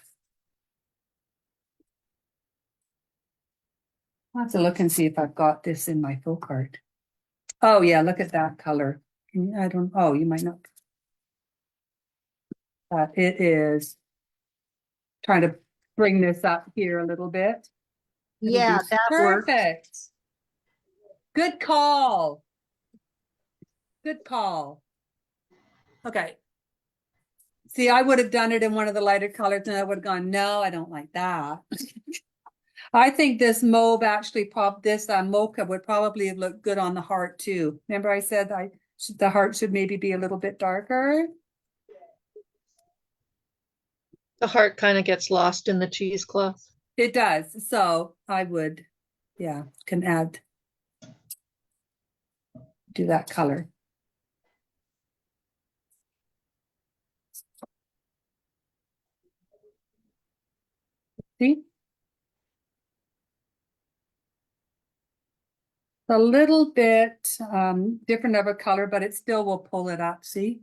I'll have to look and see if I've got this in my folk art. Oh yeah, look at that color. I don't, oh, you might not. It is. Trying to bring this up here a little bit. It'll Yeah, be that works. perfect. Good call. Good call. Okay. See, I would have done it in one of the lighter colors and I would have gone, no, I don't like that. I think this mauve actually this mocha would probably have looked good on the heart too. Remember I said the heart should maybe be a little bit darker? The heart kind of gets lost in the cheesecloth. It does. So I would, yeah, can do that color. See? A little bit different of a color, but it still will pull it up, see?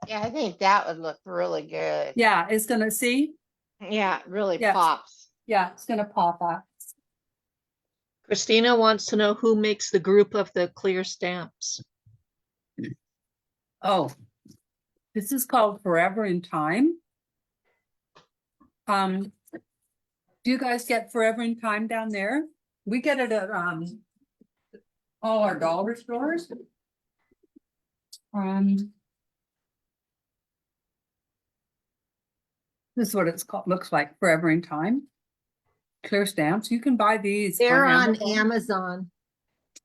Yeah, I think that would look really good. Yeah, it's gonna see? Yeah, it really Yeah. pops. Yeah, it's gonna pop up. Christina wants to know who makes the group of the clear stamps. Oh, this is called Forever in Time. Do you guys get Forever in Time down there? We get it at all our dollar stores. This is what it's called, looks like, Forever in Time. Clear stamps. You can buy these. They're on Amazon.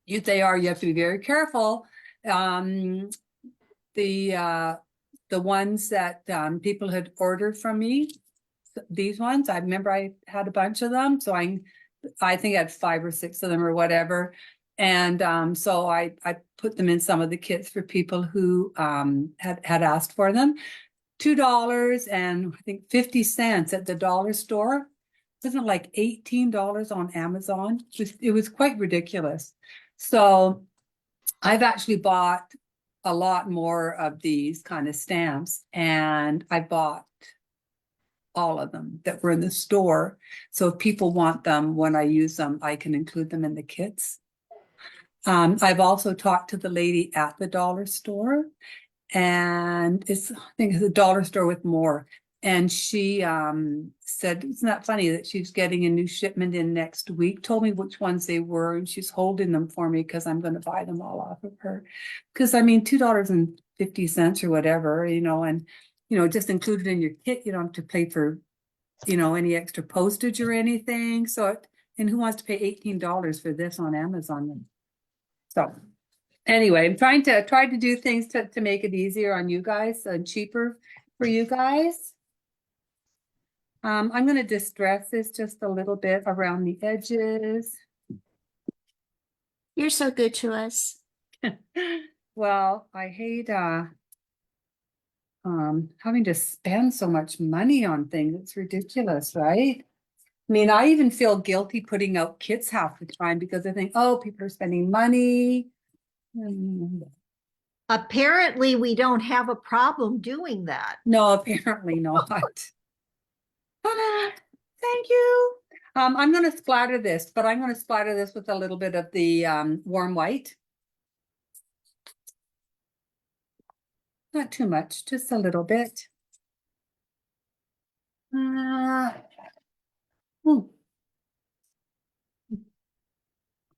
They are. You have to be very careful. The ones that people had ordered from me, these ones, I remember I had a bunch of them, so I think I had 5 or 6 of them or whatever. And so I put them in some of the kits for people who had asked for them. $2 and I think 50 cents at the dollar store. Wasn't like $18 on Amazon. It was quite ridiculous. So I've actually bought a lot more of these kind of stamps, and I bought all of them that were in the store. So if people want them, when I use them, I can include them in the kits. I've also talked to the lady at the dollar store, and I think it's a dollar store with more. And she said, isn't that funny that she's getting a new shipment in next week? Told me which ones they were, and she's holding them for me because I'm going to buy them all off of her. Because I mean, $2.50 or whatever, and just included in your kit. You don't have to pay for, any extra postage or anything. So, and who wants to pay $18 for this on Amazon? So anyway, I'm trying to do things to make it easier on you guys and cheaper for you guys. I'm gonna distress this just a little bit around the edges. You're so good to us. Well, I hate having to spend so much money on things. It's ridiculous, right? I mean, I even feel guilty putting out kits half the time because I think, oh, people are spending money. Apparently, we don't have a problem doing that. No, apparently not. Thank you. I'm gonna splatter this, but I'm gonna splatter this with a little bit of the warm white. Not too much, just a little bit. Hmm.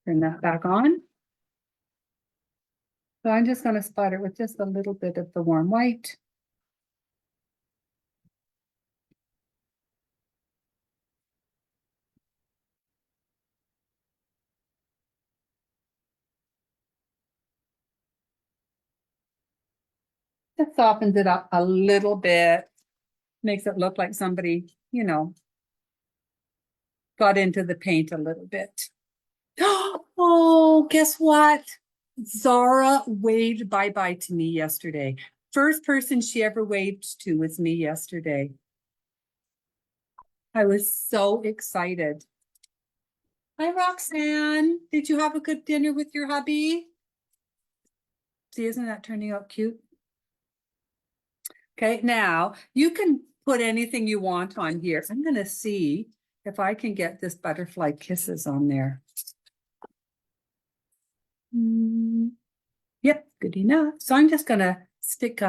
Turn that back on. So I'm just gonna splatter with just a little bit of the warm white. Just softens it up a little bit. Makes it look like somebody, you know, got into the paint a little bit. Oh, guess what? Zara waved bye-bye to me yesterday. First person she ever waved to was me yesterday. I was so excited. Hi, Roxanne. Did you have a good dinner with your hubby? See, isn't that turning out cute? Okay, now you can put anything you want on here. I'm gonna see if I can get this butterfly kisses on there. Yep, good enough. So I'm just gonna stick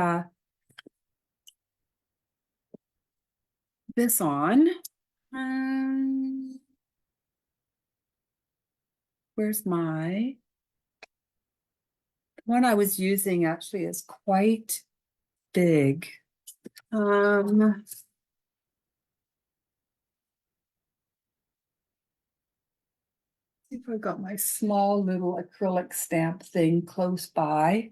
this on. Where's my one I was using actually is quite big. See if I got my small little acrylic stamp thing close by.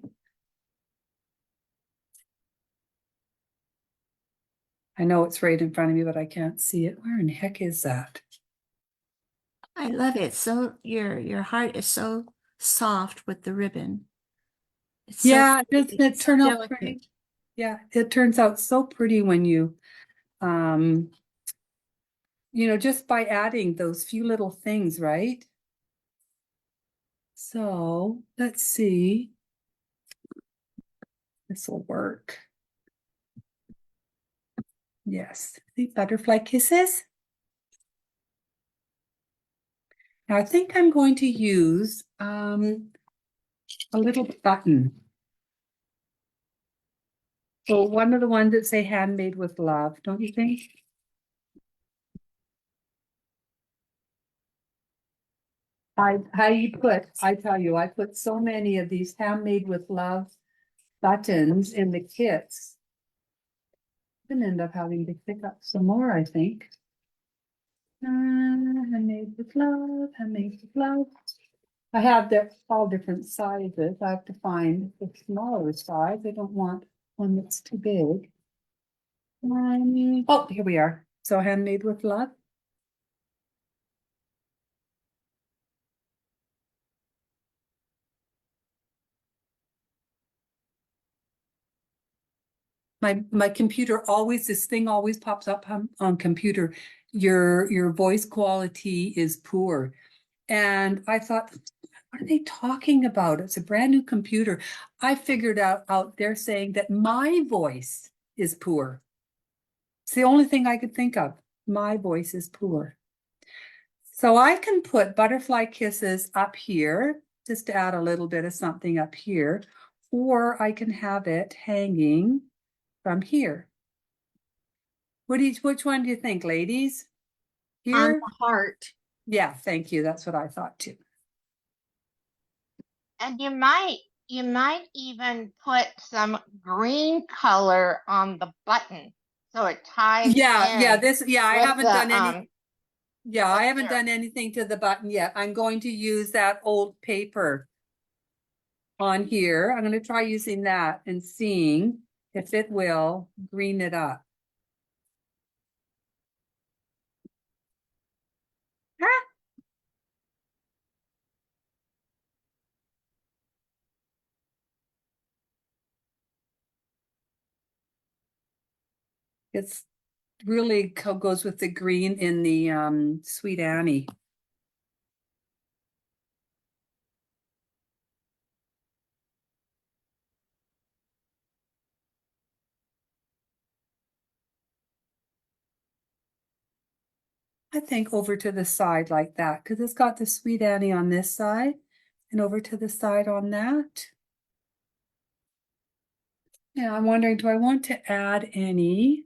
I know it's right in front of me, but I can't see it. Where in the heck is that? I love it. So your heart is so soft with the ribbon. It's so Yeah, doesn't pretty. it It's so turn out delicate. pretty? Yeah, it turns out so pretty when you, just by adding those few little things, right? So let's see. This will work. Yes, the butterfly kisses. Now I think I'm going to use a little button. So one of the ones that say handmade with love, don't you think? I tell you, I put so many of these handmade with love buttons in the kits. I'm gonna end up having to pick up some more, I think. Handmade with love, handmade with love. I have all different sizes. I have to find the smaller size. I don't want one that's too big. Oh, here we are. So handmade with love. My computer always, this thing always pops up on computer. Your voice quality is poor. And I thought, what are they talking about? It's a brand new computer. I figured out they're saying that my voice is poor. It's the only thing I could think of. My voice is poor. So I can put butterfly kisses up here, just to add a little bit of something up here, or I can have it hanging from here. Which one do you think, ladies? On Here? the heart. Yeah, thank you. That's what I thought too. And you might even put some green color on the button so it ties Yeah, I with haven't the, done any. Yeah, I haven't there. done anything to the button yet. I'm going to use that old paper on here. I'm going to try using that and seeing if it will green it up. It's really goes with the green in the Sweet Annie. I think over to the side like that, because it's got the Sweet Annie on this side and over to the side on that. Yeah, I'm wondering, do I want to add any?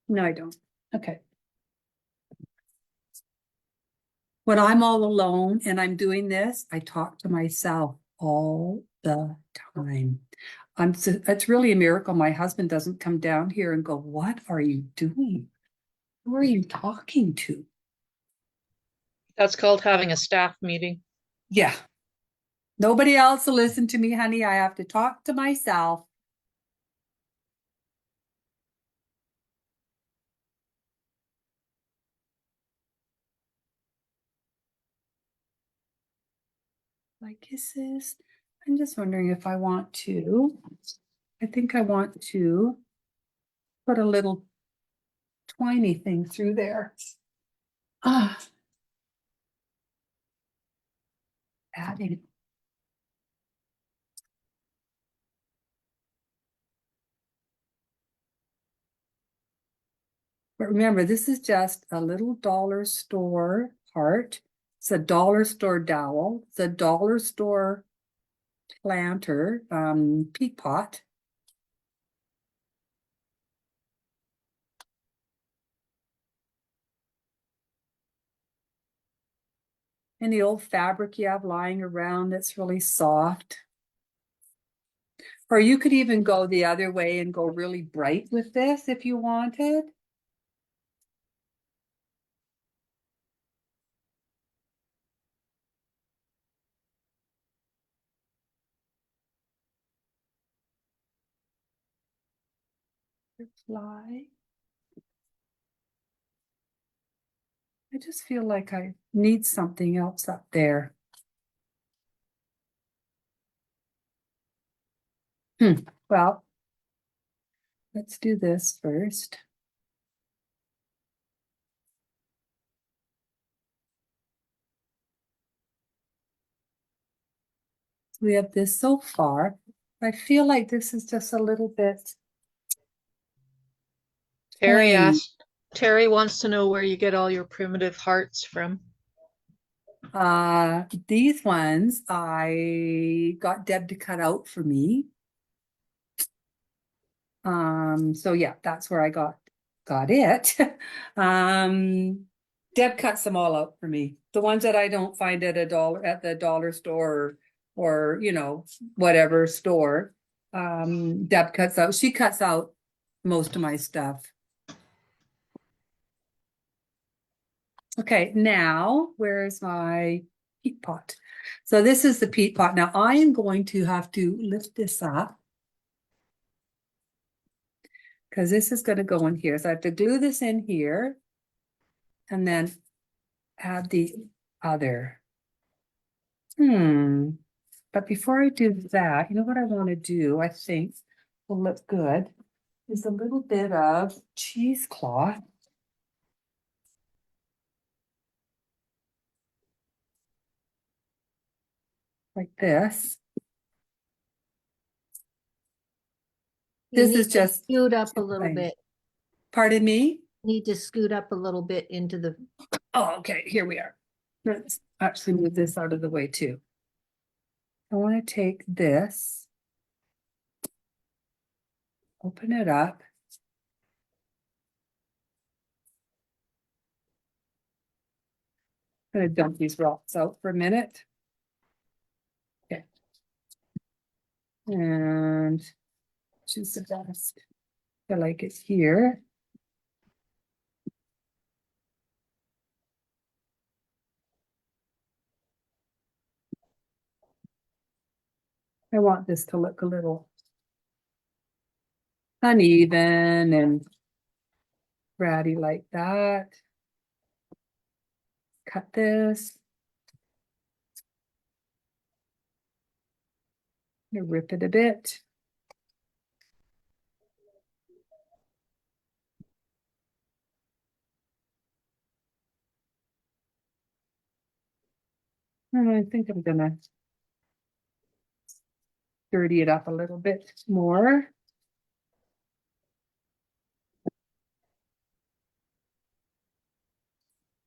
No, I don't. Okay. When I'm all alone and I'm doing this, I talk to myself all the time. It's really a miracle my husband doesn't come down here and go, "What are you doing? Who are you talking to?" That's called having a staff meeting. Yeah. Nobody else will listen to me, honey. I have to talk to myself. Like kisses. I'm just wondering if I want to. I think I want to put a little twiny thing through there. Ah. Adding. But remember, this is just a little dollar store heart. It's a dollar store dowel. It's a dollar store planter, peat pot. Any old fabric you have lying around that's really soft. Or you could even go the other way and go really bright with this if you wanted. Fly. I just feel like I need something else up there. Well, let's do this first. We have this so far. I feel like this is just a little bit Terry plain. Terry wants to know where you get all your primitive hearts from. These ones I got Deb to cut out for me. So yeah, that's where I got it. Deb cuts them all out for me. The ones that I don't find at the dollar store or you know, whatever store. Deb cuts out, she cuts out most of my stuff. Okay, now where's my peat pot? So this is the peat pot. Now I am going to have to lift this up because this is going to go in here. So I have to glue this in here and then add the other. But before I do that, you know what I want to do, I think will look good, is a little bit of cheesecloth. Like this. You This need is to just scoot up a little plain. bit. Pardon me? Need to scoot up a little bit into the, Oh, okay, here we are. Let's actually move this out of the way too. I want to take this, open it up. I'm gonna dump these rocks out for a minute. Okay. And choose the best. I like it here. I want this to look a little uneven and ratty like that. Cut this. I'm gonna rip it a bit. And I think I'm gonna dirty it up a little bit more.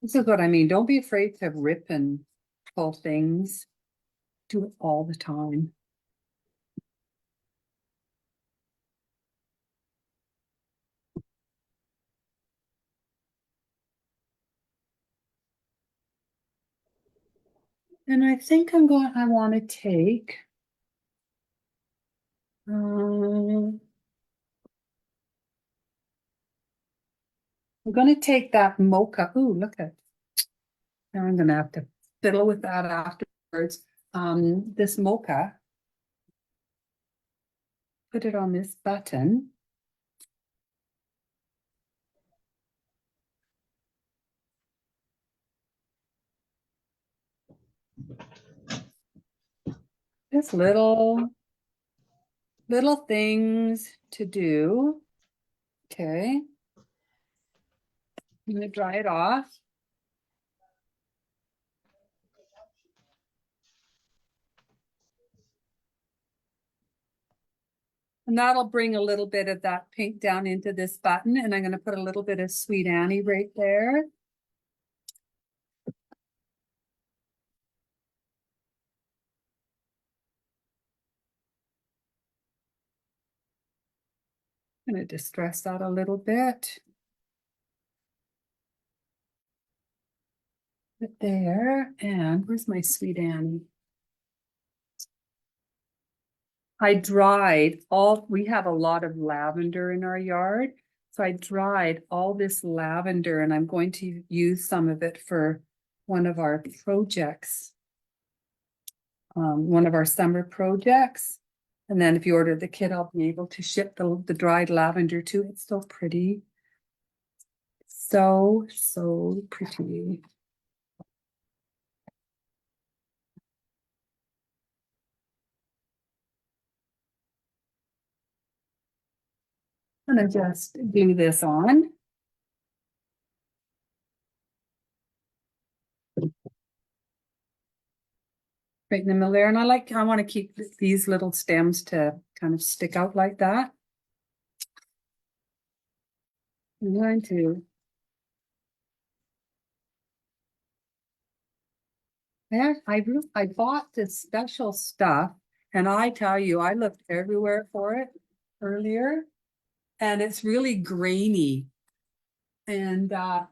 This is what I mean. Don't be afraid to rip and pull things. Do it all the time. And I think I want to take I'm going to take that mocha. Ooh, look at. Now I'm going to have to fiddle with that afterwards. This mocha. Put it on this button. Just little things to do. Okay. I'm going to dry it off. And that'll bring a little bit of that pink down into this button. And I'm going to put a little bit of Sweet Annie right there. I'm going to distress that a little bit. Put there. And where's my Sweet Annie? I dried we have a lot of lavender in our yard. So I dried all this lavender and I'm going to use some of it for one of our projects. One of our summer projects. And then if you order the kit, I'll be able to ship the dried lavender too. It's so pretty. So pretty. I'm gonna just glue this on. Right in the middle there. And I want to keep these little stems to kind of stick out like that. I'm going to. Yeah, I bought this special stuff and I tell you, I looked everywhere for it earlier and it's really grainy and to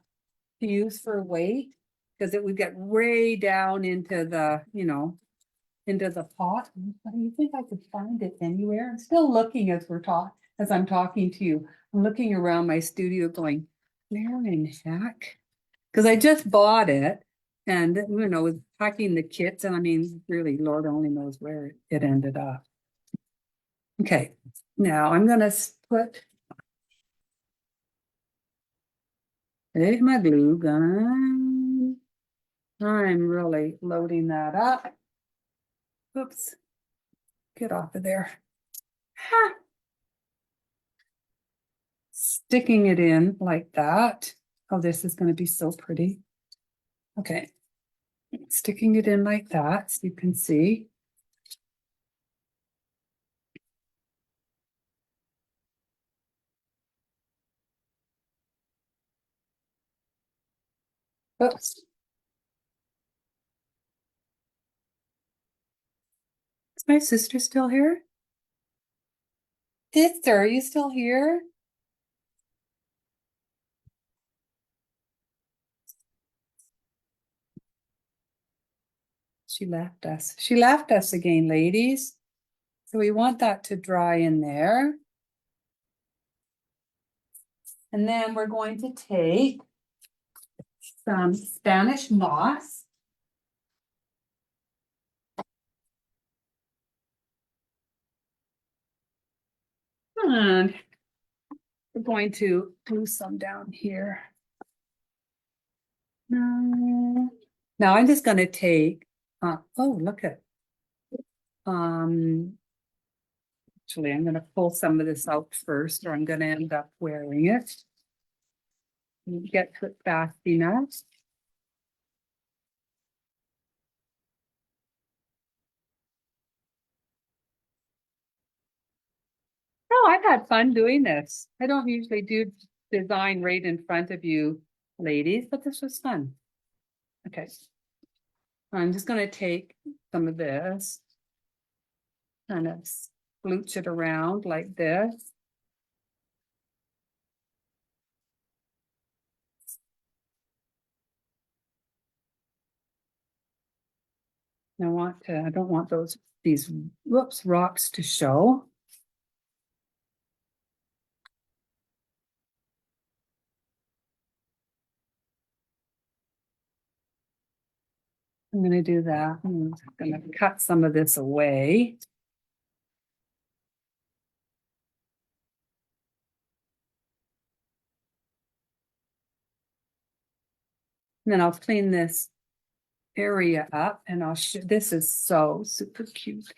use for weight because it would get way down into the, into the pot. Do you think I could find it anywhere? I'm still looking as I'm talking to you. I'm looking around my studio going, where in heck? Because I just bought it and was packing the kits and I mean, really, Lord only knows where it ended up. Okay, now I'm gonna put there's my glue gun. I'm really loading that up. Oops. Get off of there. Ha. Sticking it in like that. Oh, this is going to be so pretty. Okay. Sticking it in like that so you can see. Oops. Is my sister still here? Sister, are you still here? She left us. She left us again, ladies. So we want that to dry in there. And then we're going to take some Spanish moss. And we're going to glue some down here. Now I'm just going to take, oh, look at, actually, I'm going to pull some of this out first, or I'm going to end up wearing it. Get to it fast enough. I've had fun doing this. I don't usually do design right in front of you ladies, but this was fun. Okay. I'm just gonna take some of this. Kind of splooch it around like this. I don't want these, whoops, rocks to show. I'm gonna do that. I'm gonna cut some of this away. And then I'll clean this area up and I'll show, this is so super cute.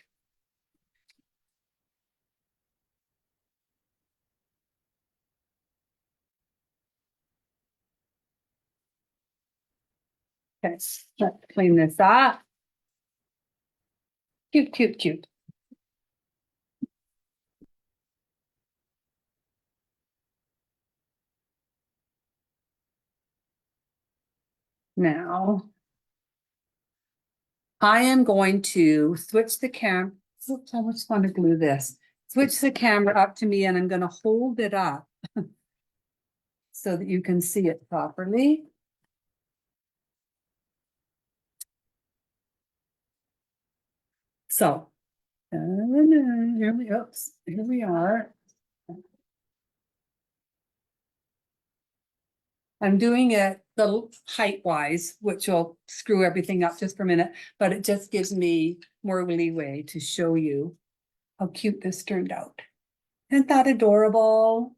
Okay, let's clean this up. Cute, cute, cute. Now, I am going to switch the camera. Oops, I just want to glue this. Switch the camera up to me and I'm going to hold it up so that you can see it properly. So, here we are. I'm doing it the height wise, which will screw everything up just for a minute, but it just gives me more leeway to show you how cute this turned out. Isn't that adorable?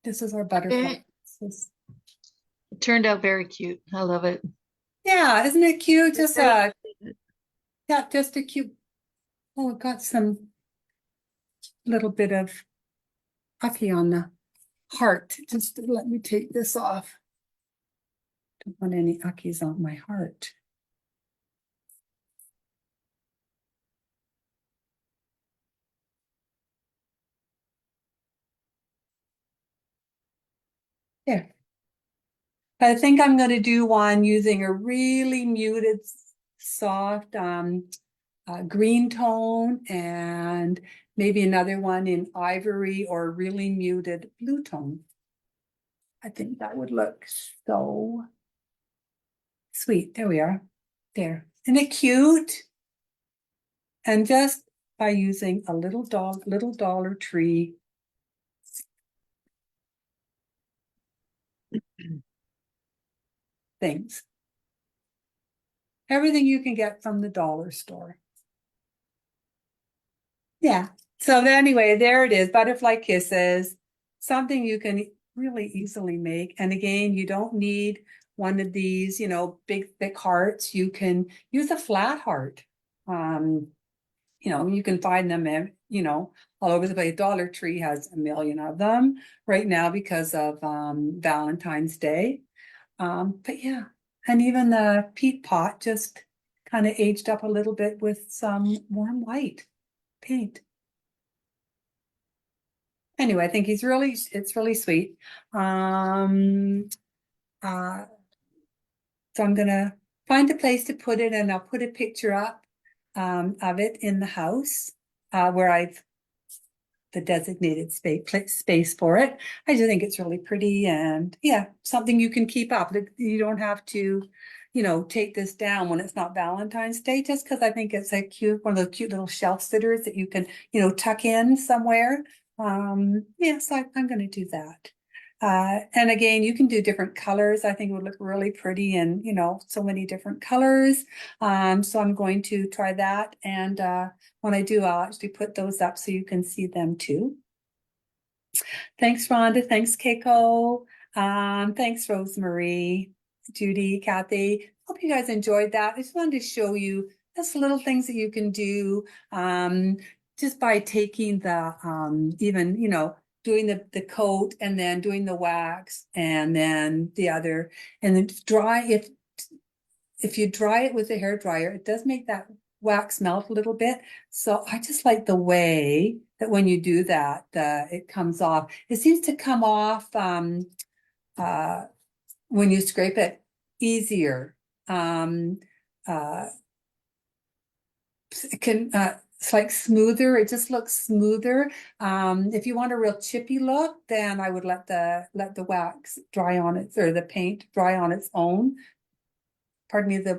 This is our butterfly. It turned out very cute. I love it. Yeah, isn't it cute? Just Very yeah, just a cute. Oh, it got some little bit of puffy on the heart. Just let me take this off. Don't want any uckies on my heart. There. I think I'm going to do one using a really muted, soft green tone and maybe another one in ivory or really muted blue tone. I think that would look so sweet. There we are. There. Isn't it cute? And just by using a little Dollar Tree things. Everything you can get from the dollar store. Yeah. So anyway, there it is. Butterfly Kisses. Something you can really easily make. And again, you don't need one of these, big, thick hearts. You can use a flat heart. You can find them all over the place. Dollar Tree has a million of them right now because of Valentine's Day. But yeah, and even the peat pot just kind of aged up a little bit with some warm white paint. Anyway, I think it's really sweet. So I'm gonna find a place to put it and I'll put a picture up of it in the house where I've the designated space for it. I just think it's really pretty and yeah, something you can keep up. You don't have to, take this down when it's not Valentine's Day, just because I think it's one of those cute little shelf sitters that you can, tuck in somewhere. Yeah, so I'm going to do that. And again, you can do different colors. I think it would look really pretty and, so many different colors. So I'm going to try that. And when I do, I'll actually put those up so you can see them too. Thanks, Rhonda. Thanks, Keiko. Thanks, Rosemary, Judy, Kathy. Hope you guys enjoyed that. I just wanted to show you just little things that you can do just by taking the, even, doing the coat and then doing the wax and then the other, and then dry. If you dry it with a hair dryer, it does make that wax melt a little bit. So I just like the way that when you do that, it comes off. It seems to come off when you scrape it easier. Uh, it can it's like smoother. It just looks smoother. If you want a real chippy look, then I would let the wax dry on it, or the paint dry on its own. Pardon me, the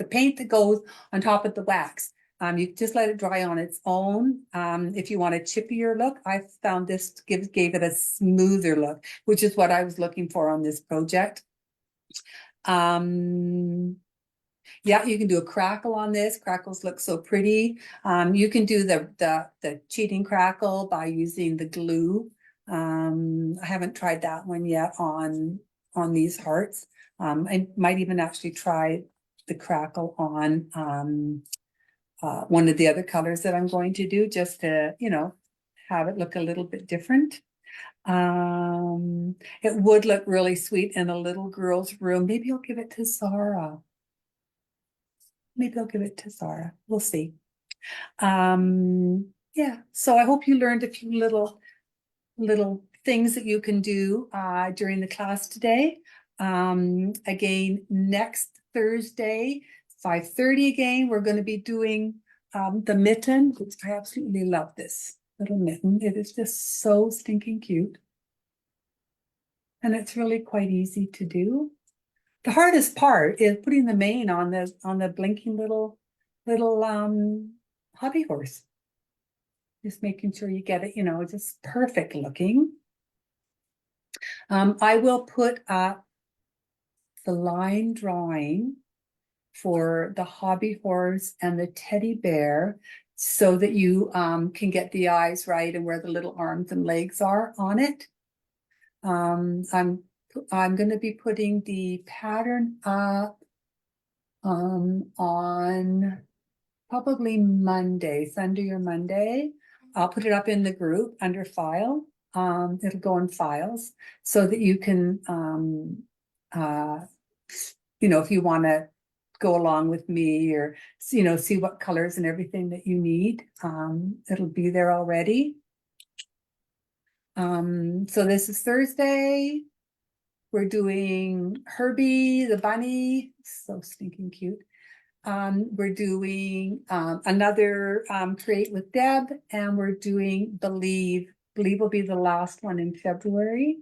paint that goes on top of the wax. You just let it dry on its own. If you want a chippier look, I found this gave it a smoother look, which is what I was looking for on this project. Yeah, you can do a crackle on this. Crackles look so pretty. You can do the cheating crackle by using the glue. I haven't tried that one yet on these hearts. I might even actually try the crackle on one of the other colors that I'm going to do, just to, have it look a little bit different. It would look really sweet in a little girl's room. Maybe I'll give it to Zara. We'll see. Yeah, so I hope you learned a few little things that you can do during the class today. Again, next Thursday, 5:30 again, we're going to be doing the mitten, which I absolutely love this little mitten. It is just so stinking cute. And it's really quite easy to do. The hardest part is putting the mane on the blinking little hobby horse. Just making sure you get it, just perfect looking. I will put up the line drawing for the hobby horse and the teddy bear so that you can get the eyes right and where the little arms and legs are on it. I'm going to be putting the pattern up on probably Monday, Sunday or Monday. I'll put it up in the group under file. It'll go in files so that you can, if you want to go along with me or, see what colors and everything that you need, it'll be there already. So this is Thursday. We're doing Herbie the bunny, so stinking cute. We're doing another Create with Deb, and we're doing Believe. Believe will be the last one in February.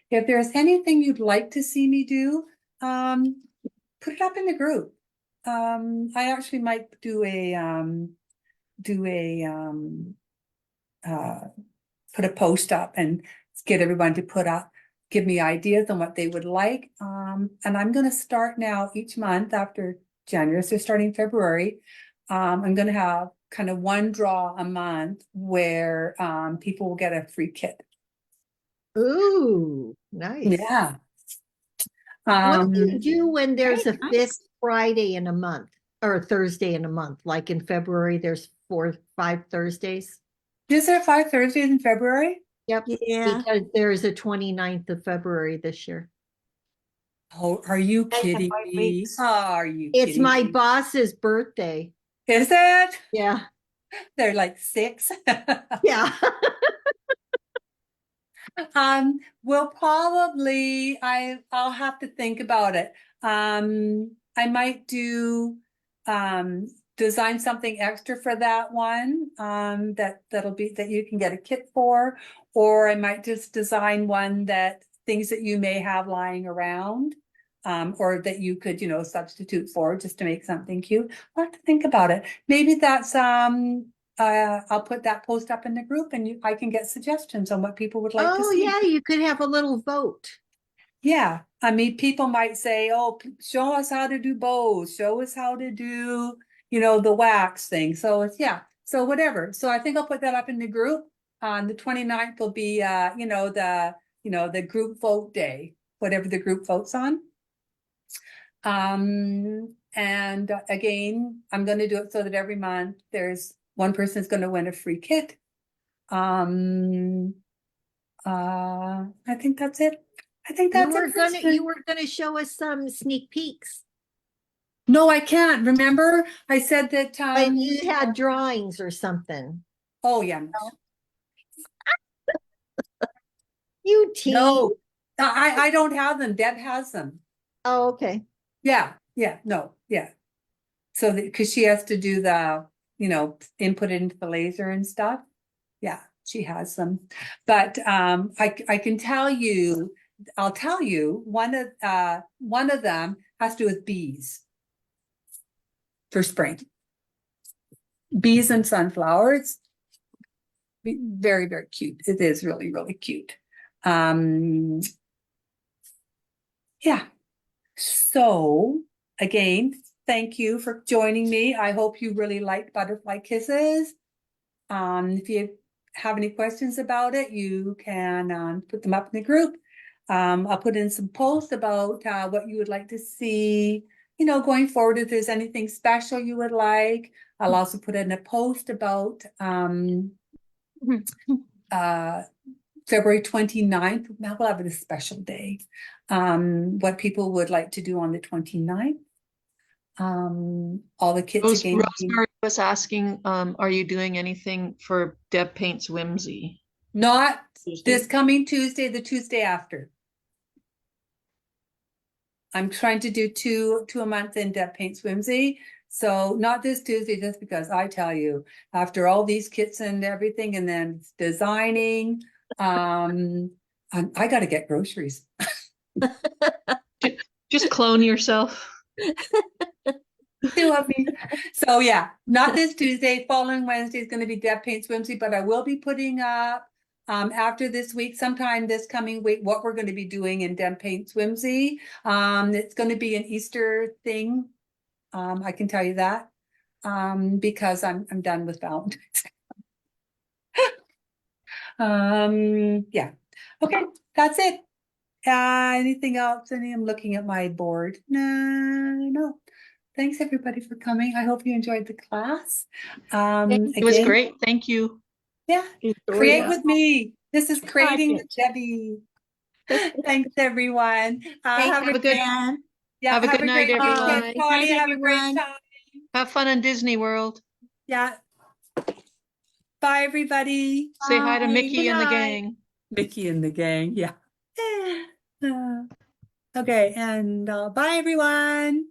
If there's anything you'd like to see me do, put it up in the group. I actually might do put a post up and get everyone to give me ideas on what they would like. And I'm going to start now each month after January, so starting February, I'm going to have kind of one draw a month where people will get a free kit. Ooh, nice. Yeah. What do you do when there's a nice. fifth Friday in a month or a Thursday in a month? Like in February, there's 5 Thursdays. Is there 5 Thursdays in February? Yep. Yeah. Because there is a 29th of February this year. Oh, are you That's the kidding 5 me? weeks. Are you It's kidding my me? boss's birthday. Is it? Yeah. They're like 6. Yeah. Well, probably I'll have to think about it. I might do design something extra for that one that'll be that you can get a kit for, or I might just design one that things that you may have lying around, or that you could substitute for just to make something cute. I'll have to think about it. Maybe that's I'll put that post up in the group and I can get suggestions on what people would like to Oh, see. yeah. You could have a little vote. Yeah, I mean, people might say, "Oh, show us how to do bows. Show us how to do, the wax thing." So so whatever. So I think I'll put that up in the group. On the 29th will be, the group vote day, whatever the group votes on. And again, I'm going to do it so that every month there's one person is going to win a free kit. I think that's it. I think that's it. You were gonna show us some sneak peeks. No, I can't. Remember, I said that, But you had drawings or something. oh, yeah. No, You tease. no, I don't have them. Deb has them. Oh, okay. Yeah, yeah, no, yeah. So that, because she has to do the, input into the laser and stuff. Yeah, she has them. But I can tell you, I'll tell you, one of them has to do with bees for spring. Bees and sunflowers. Very, very cute. It is really, really cute. Yeah. So again, thank you for joining me. I hope you really liked Butterfly Kisses. If you have any questions about it, you can put them up in the group. I'll put in some posts about what you would like to see, going forward, if there's anything special you would like. I'll also put in a post about February 29th. Now we'll have a special day. What people would like to do on the 29th. All the kits again. Rosemary was asking, are you doing anything for Deb Paints Whimsy? Not Tuesday? this coming Tuesday, the Tuesday after. I'm trying to do two a month in Deb Paints Whimsy. So not this Tuesday, just because I tell you, after all these kits and everything, and then designing, I got to get groceries. Just clone yourself. Two of me. So yeah, not this Tuesday. Following Wednesday is going to be Deb Paints Whimsy, but I will be putting up after this week, sometime this coming week, what we're going to be doing in Deb Paints Whimsy. It's going to be an Easter thing. I can tell you that. Because I'm done with Valentine's. Yeah. Okay, that's it. Anything else? I'm looking at my board. No. Thanks everybody for coming. I hope you enjoyed the class. It was Again, great. Thank you. yeah, create Victoria. with me. This is creating it. with Debbie. Thanks everyone. Thank a you, good- Jan. Yeah, have a good great night, weekend. everyone. Claudia, Night, have a great everyone. time. Have fun in Disney World. Yeah. Bye everybody. Say hi to Bye. Mickey Good and the night. gang. Mickey and the gang. Yeah. Okay, and bye everyone.